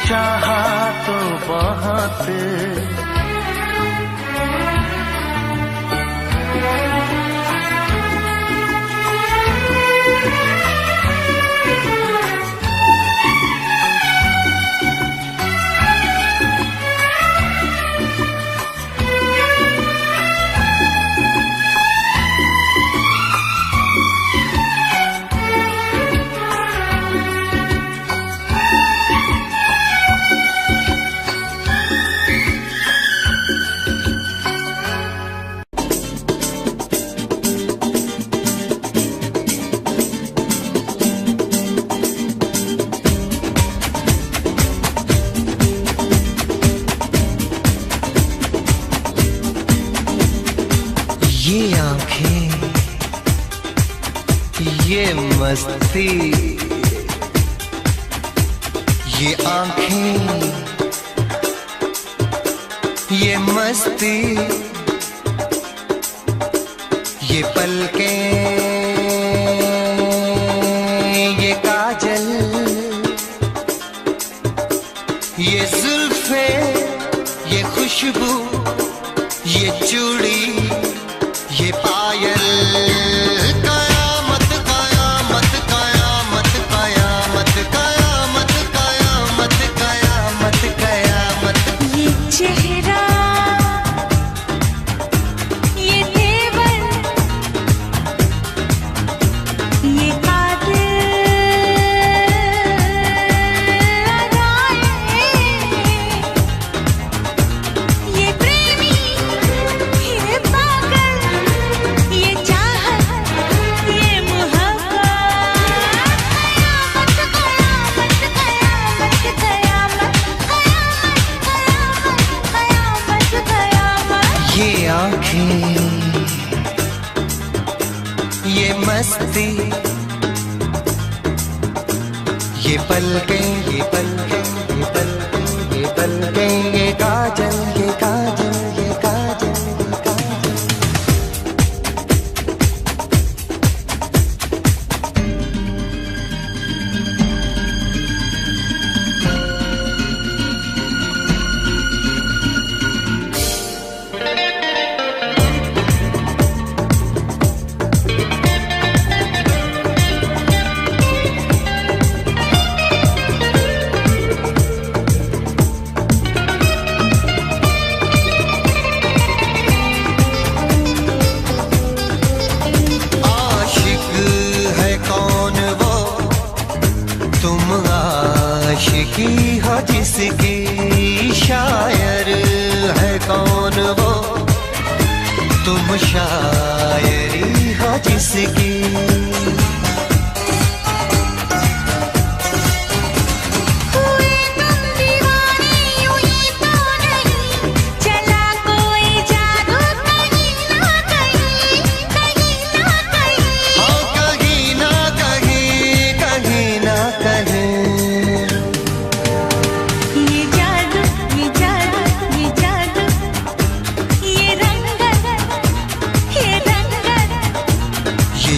चाहा तो बहुत। ये आंखें, ये मस्ती, ये आंखें, ये मस्ती, ये पलकें, ये काजल, ये जुल्फे, ये खुशबू, ये चूड़ी, ये पायल। कयामत कयामत कयामत कयामत कयामत कयामत कयामत कयामत। ये चेहरा, ये तेवर, ये कातिल अदाएं, ये प्रेमी, ये पागल, ये चाहत, ये मोहब्बत। कयामत कयामत कयामत कयामत कयामत कयामत। ये आंखें, ये मस्ती, ये पलकें, ये पलकें, ये पलकें, ये पलकें, ये काजल, ये काजल, ये काजल, ये काजल। आशिक है कौन वो, तुम आशिकी हो जिसकी, शायर है कौन वो, तुम शायरी हो जिसकी। हुए तुम दीवाने यूं ही तो नहीं, चला कोई जादू कहीं ना कहीं, कहीं ना कहीं। हाँ कहीं ना कहीं, कहीं ना कहीं। ये जादू, ये जादू, ये जादू, ये रंगत, ये रंगत। ये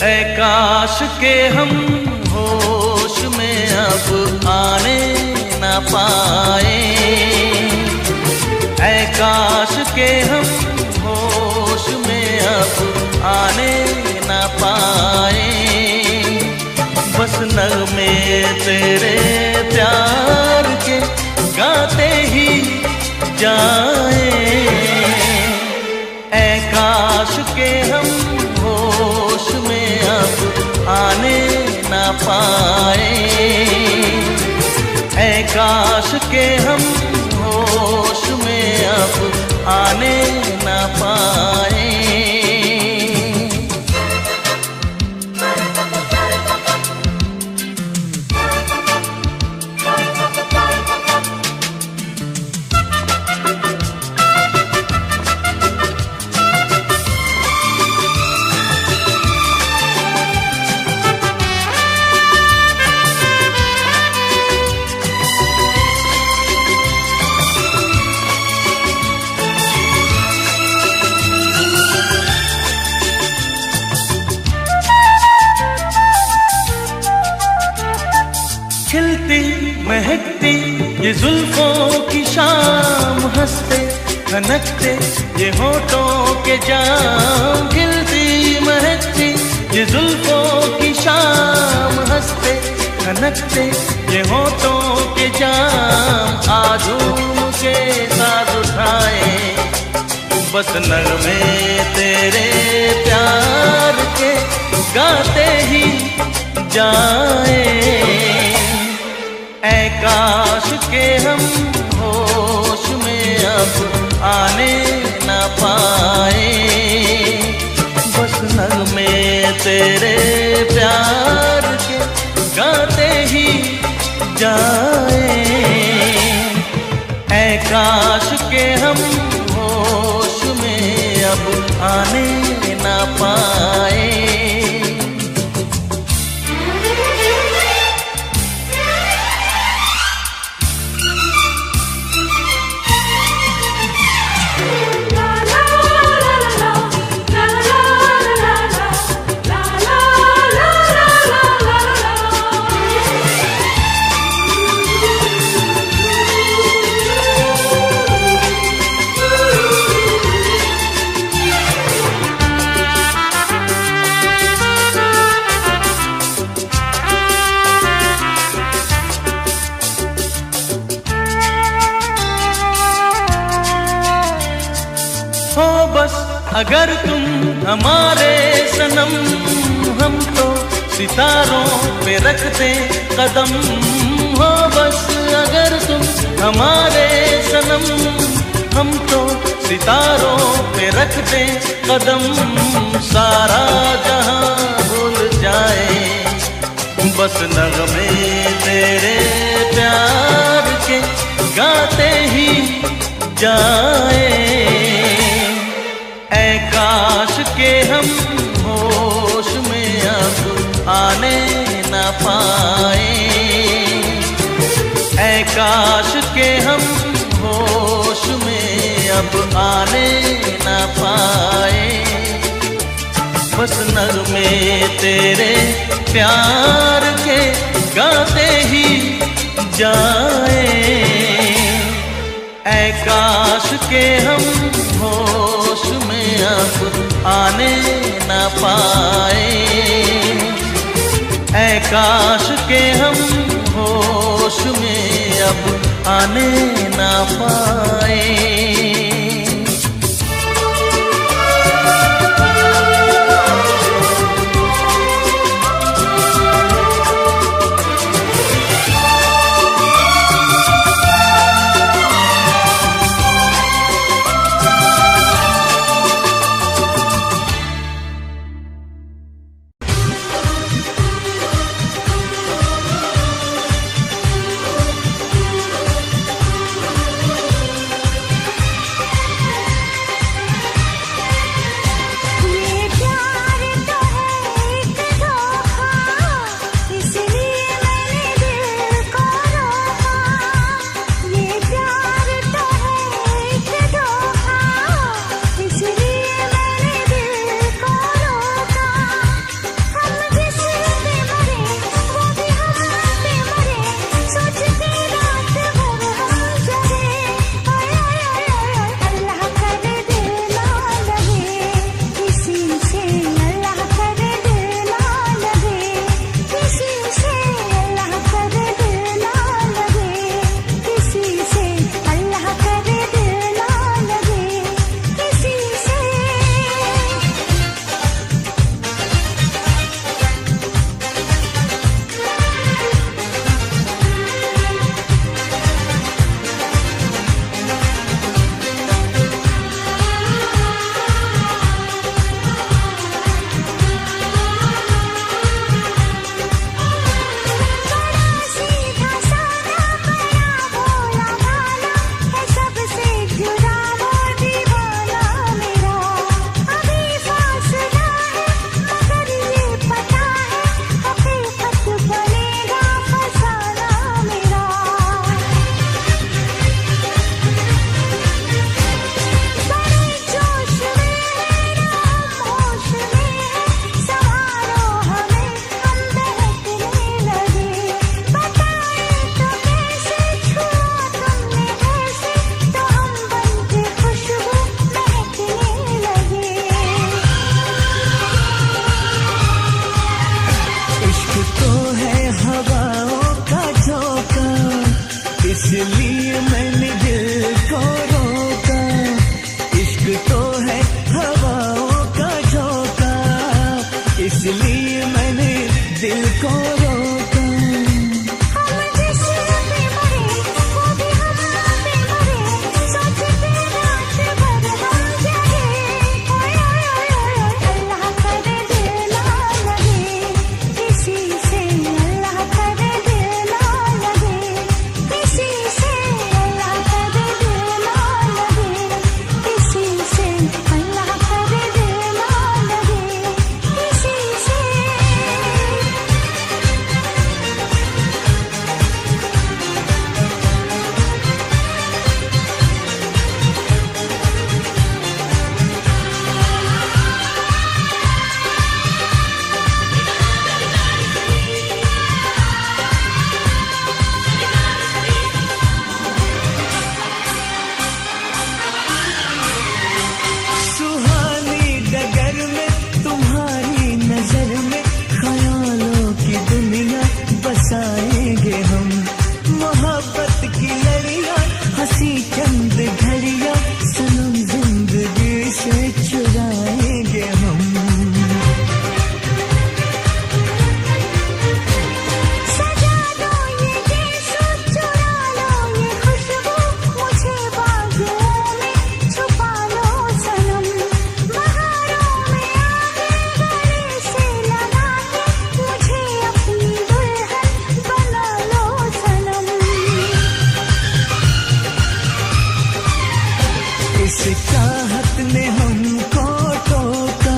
ऐ काश के हम होश में अब आने न पाए, ऐ काश के हम होश में अब आने न पाए। बस नगमे तेरे प्यार के गाते ही जाए, ऐ काश के हम होश में अब आने न पाए, ऐ काश के हम होश में अब आने न पाए। खिलती महकती ये जुल्फों की शाम, हंसते खनकते ये होठों के जाम। खिलती महकती ये जुल्फों की शाम, हंसते खनकते ये होठों के जाम। आजूम के साथ उठाए बस नगमे तेरे प्यार के गाते ही जाए, ऐ काश के हम होश में अब आने न पाए। बस नगमे तेरे प्यार के गाते ही जाए, ऐ काश के हम होश में अब आने न पाए। हो बस अगर तुम हमारे सनम, हम तो सितारों पे रखते कदम। हो बस अगर तुम हमारे सनम, हम तो सितारों पे रखते कदम। सारा जहां भूल जाए बस नगमे तेरे प्यार के गाते ही जाए, ऐ काश के हम होश में अब आने न पाए, ऐ काश के हम होश में अब आने न पाए। बस नगमे तेरे प्यार के गाते ही जाए, ऐ काश के हम होश में अब आने न पाए, ऐ काश के हम होश में अब आने न पाए। इसलिए मैंने दिल को रोका। हम जिस पे मरे वो भी हम पे मरे, सोचते रात भर हम जागे। ओए ओए ओए ओए अल्लाह करे दिल ना लगे किसी से, अल्लाह करे दिल ना लगे किसी से, अल्लाह करे दिल ना लगे किसी से, अल्लाह करे दिल ना लगे किसी से। सुहानी डगर में तुम्हारी नजर में ख्यालों की दुनिया बसाएंगे हम। मोहब्बत की लड़ियां हंसी चंद घड़ियां सनम जिंदगी से चुराएंगे हम। सजा दो ये गीत, चुरा लो ये खुशबू, मुझे बाजुओं में छुपा लो सनम। बहारों में आगे गले से लगा के मुझे अपनी दुल्हन बना लो सनम। इस चाहत ने हमको टोका,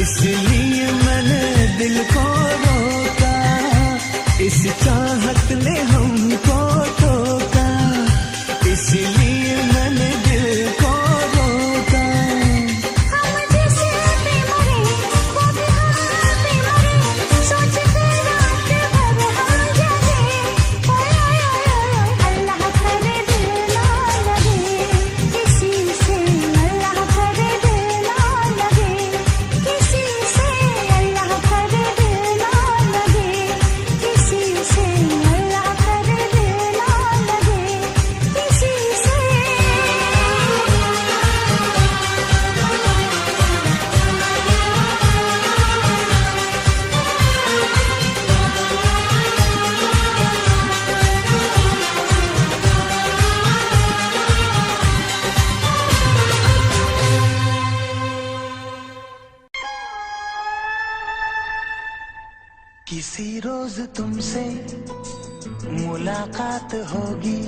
इसलिए मैंने दिल को रोका। इस चाहत ने हमको टोका, इसलिए मैंने दिल को रोका। हम जिस पे मरे वो भी हम पे मरे, सोचते रात भर हम जागे। ओए ओए ओए ओए अल्लाह करे दिल ना लगे किसी से, अल्लाह करे दिल ना लगे किसी से, अल्लाह करे दिल ना लगे किसी से, अल्लाह करे दिल ना लगे किसी से। किसी रोज तुमसे मुलाकात होगी,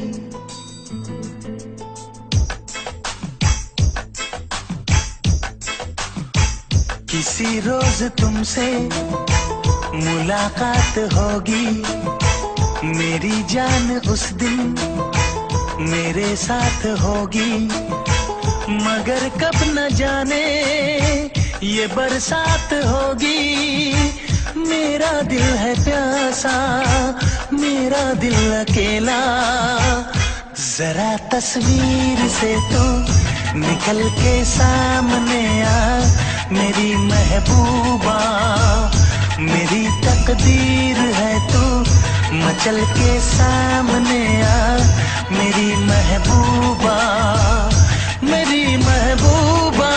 किसी रोज तुमसे मुलाकात होगी। मेरी जान उस दिन मेरे साथ होगी, मगर कब न जाने ये बरसात होगी। मेरा दिल है प्यासा, मेरा दिल अकेला, जरा तस्वीर से तो निकल के सामने आ मेरी महबूबा। मेरी तकदीर है तू मचल के सामने आ मेरी महबूबा। मेरी महबूबा,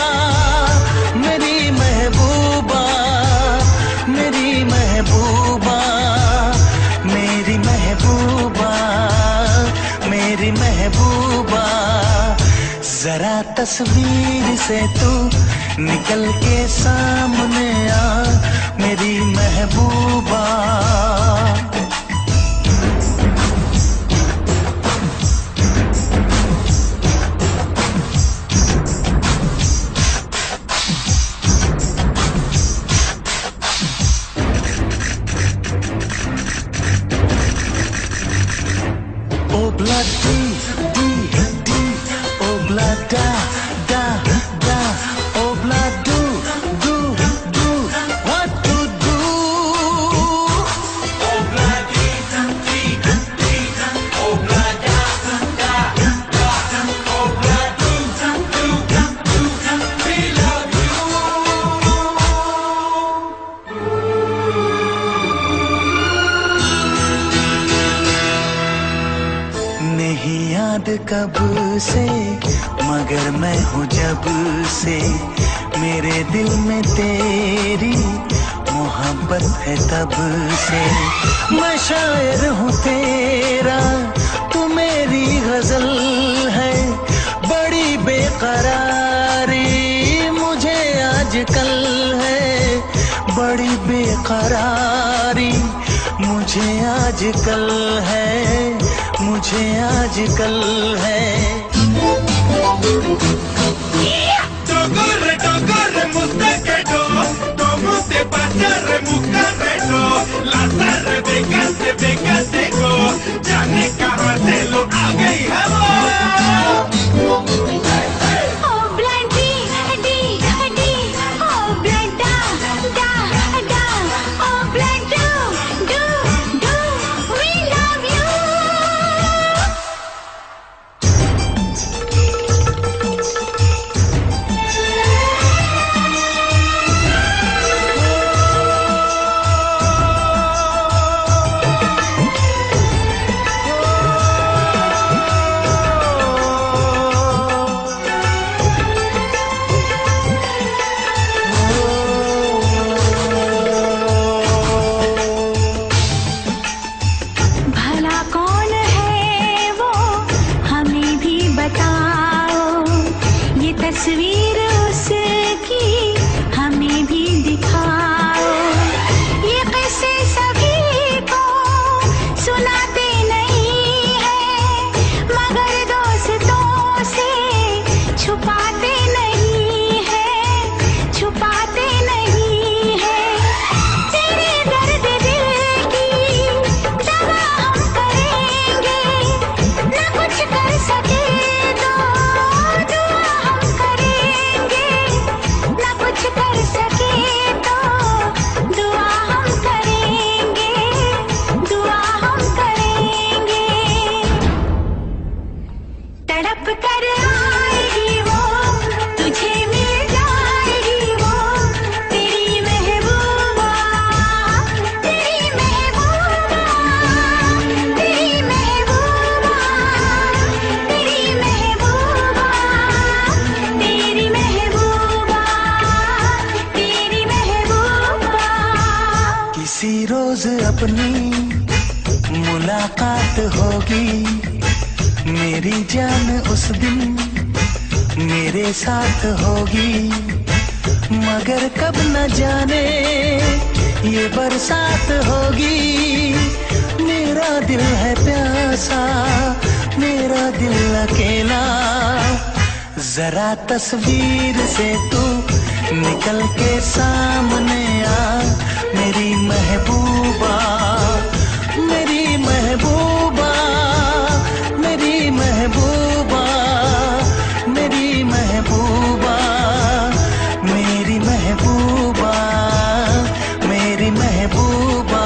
मेरी महबूबा, मेरी महबूबा, मेरी महबूबा, मेरी महबूबा। जरा तस्वीर से तू निकल के सामने आ मेरी महबूबा। Obla di di di, obla da da da, obla do do do, what to do? Obla di di di, obla da da da, obla do do do, we love you. नहीं याद कब से मगर मैं हूँ जब से, मेरे दिल में तेरी मोहब्बत है तब से। मैं शायर हूँ तेरा, तू मेरी गजल है। बड़ी बेकरारी मुझे आजकल है, बड़ी बेकरारी मुझे आजकल है, मुझे आजकल है। Corre, corre, mustaquero, como te pasa, remucarrero, la tarde de go, ya ne carratelo, haga y Oh blind D, D, D, oh blind da, da, da, oh blind do, we love you. भला कौन है वो हमें भी बताओ, ये तस्वीर उसकी हमें भी दिखाओ। ये किस्से सभी को सुनाते नहीं हैं, मगर दोस्तों से छुपाते नहीं हैं, छुपाते नहीं हैं। तेरे दर्द दिल की दवा हम करेंगे, न कुछ कर सके तो दुआ हम करेंगे, न कुछ कर सके तो दुआ हम करेंगे, दुआ हम करेंगे। तड़प कर आएगी वो, तुझे मिल जाएगी वो, तेरी महबूबा, तेरी महबूबा, तेरी महबूबा, तेरी महबूबा, तेरी महबूबा, तेरी महबूबा। किसी रोज अपनी मुलाकात होगी, मेरी जान उस दिन मेरे साथ होगी। मगर कब न जाने ये बरसात होगी। मेरा दिल है प्यासा, मेरा दिल अकेला। जरा तस्वीर से तू निकल के सामने आ, मेरी महबूबा, मेरी महबूबा, मेरी महबूबा, मेरी महबूबा, मेरी महबूबा, मेरी महबूबा।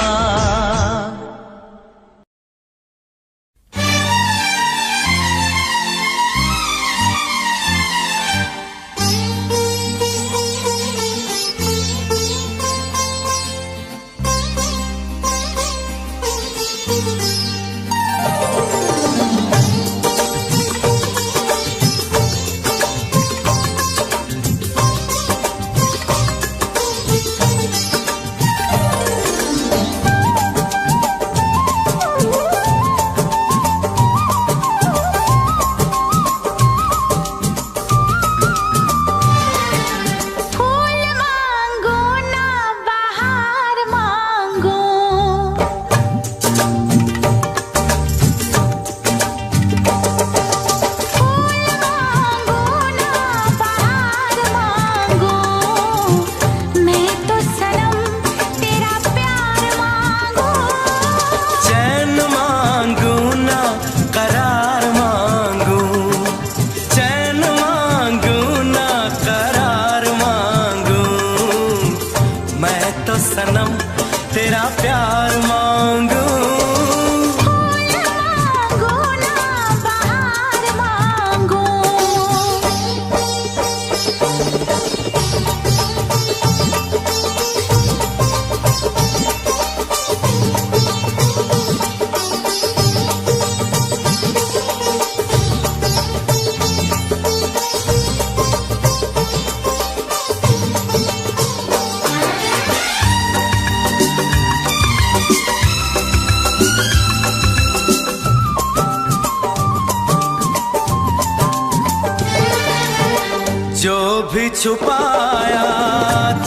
भी छुपाया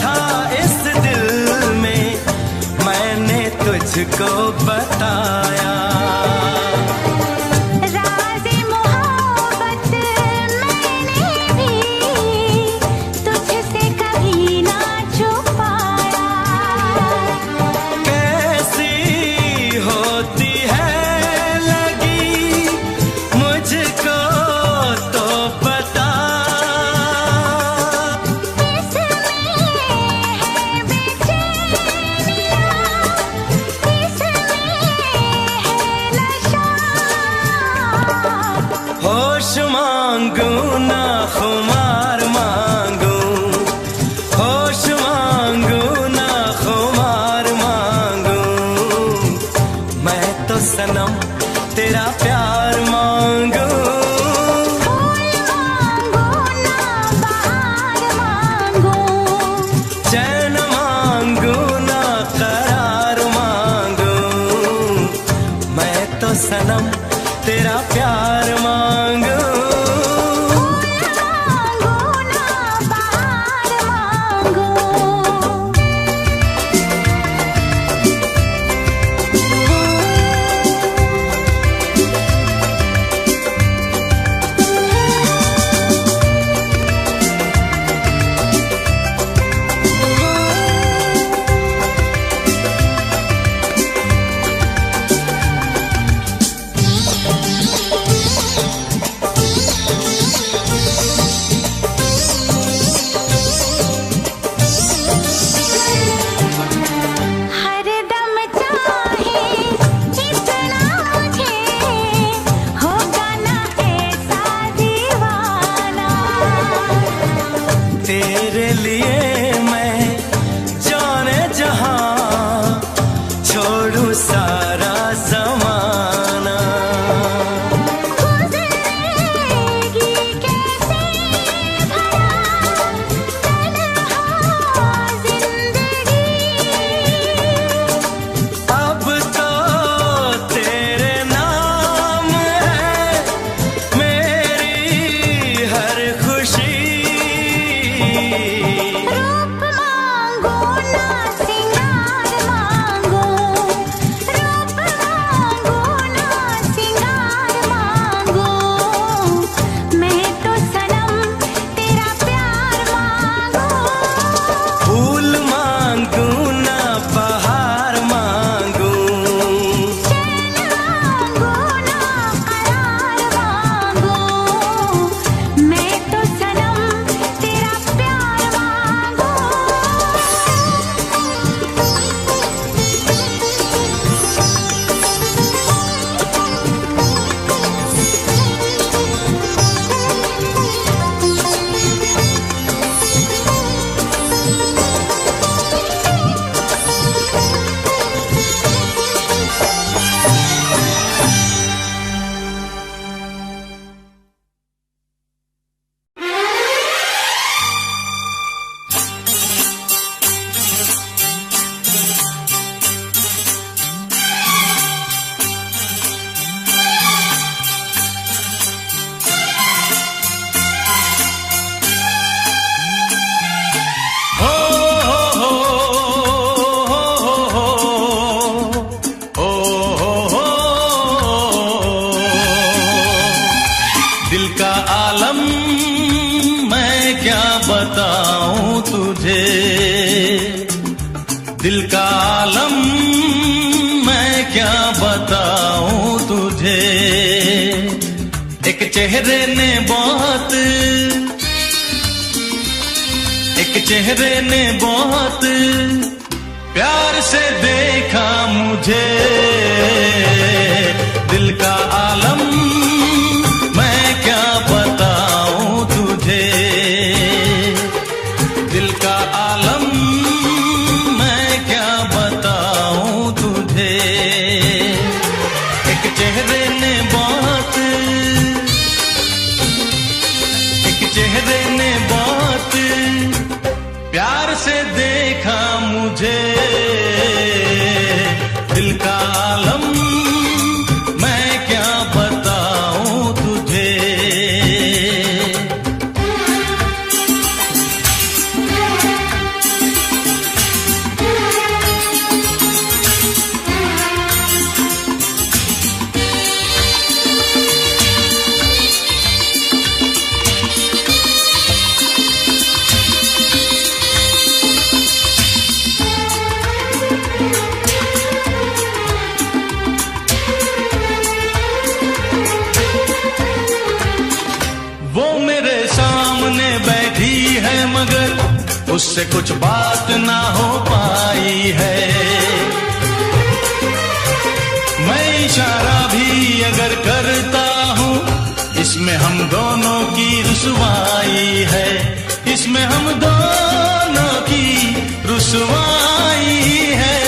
था इस दिल में मैंने तुझको बताया। राज़े मोहब्बत मैंने भी तुझसे कभी ना छुपाया। कैसी होती है लगी मुझको तो बता। होश मांगू ना खुमार मांगू, होश मांगू ना खुमार मांगू, मैं तो सनम तेरा प्यार मांगू। फूल मांगो ना बहार मांगो, चैन मांगू ना करार मांगू, मैं तो सनम तेरा प्यार मांगू। फूल मांगो ना बहार मांगो। हर दम चाहे इतना मुझे होगा ना ऐसा दीवाना। तेरे लिए मैं जाने जहां छोड़ू सारा जमाना। गुज़रेगी कैसे भला तन्हा ज़िंदगी। अब तो तेरे नाम है मेरी हर खुशी। रूप मांगो ना सिंगार मांगो, रूप मांगो ना सिंगार मांगो, मैं तो सनम तेरा प्यार मांगो। फूल मांगू ना बहार मांगू, चैन मांगो ना करार मांगो, मैं तो सनम तेरा प्यार मांगो। हो हो हो हो हो। दिल का आलम मैं क्या बताऊं तुझे, दिल का आलम मैं क्या बताऊं तुझे। एक चेहरे ने बहुत, एक चेहरे ने बहुत प्यार से देखा मुझे। दिल का आलम मैं क्या बताऊं तुझे, दिल का आलम मैं क्या बताऊं तुझे। एक चेहरे ने बहुत, एक चेहरे ने बहुत प्यार से देखा मुझे। दिल का उससे कुछ बात ना हो पाई है। मैं इशारा भी अगर करता हूँ, इसमें हम दोनों की रुसवाई है, इसमें हम दोनों की रुसवाई है।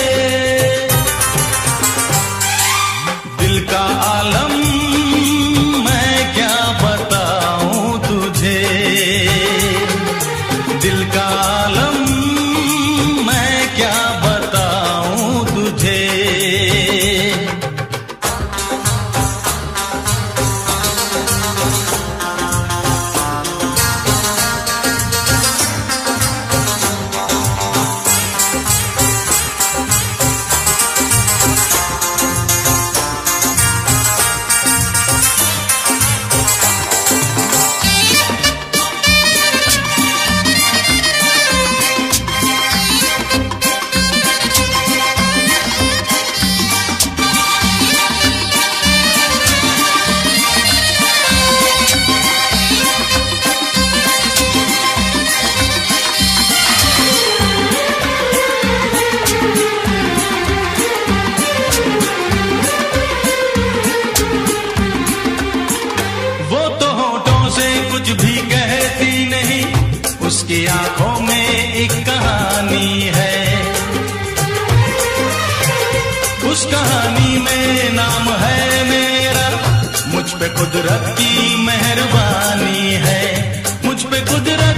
दिल का आलम मैं क्या बताऊं तुझे, दिल का आलम मैं क्या बताऊं तुझे। कुछ भी कहती नहीं, उसकी आंखों में एक कहानी है, उस कहानी में नाम है मेरा, मुझ पे कुदरत की मेहरबानी है, मुझ पे कुदरत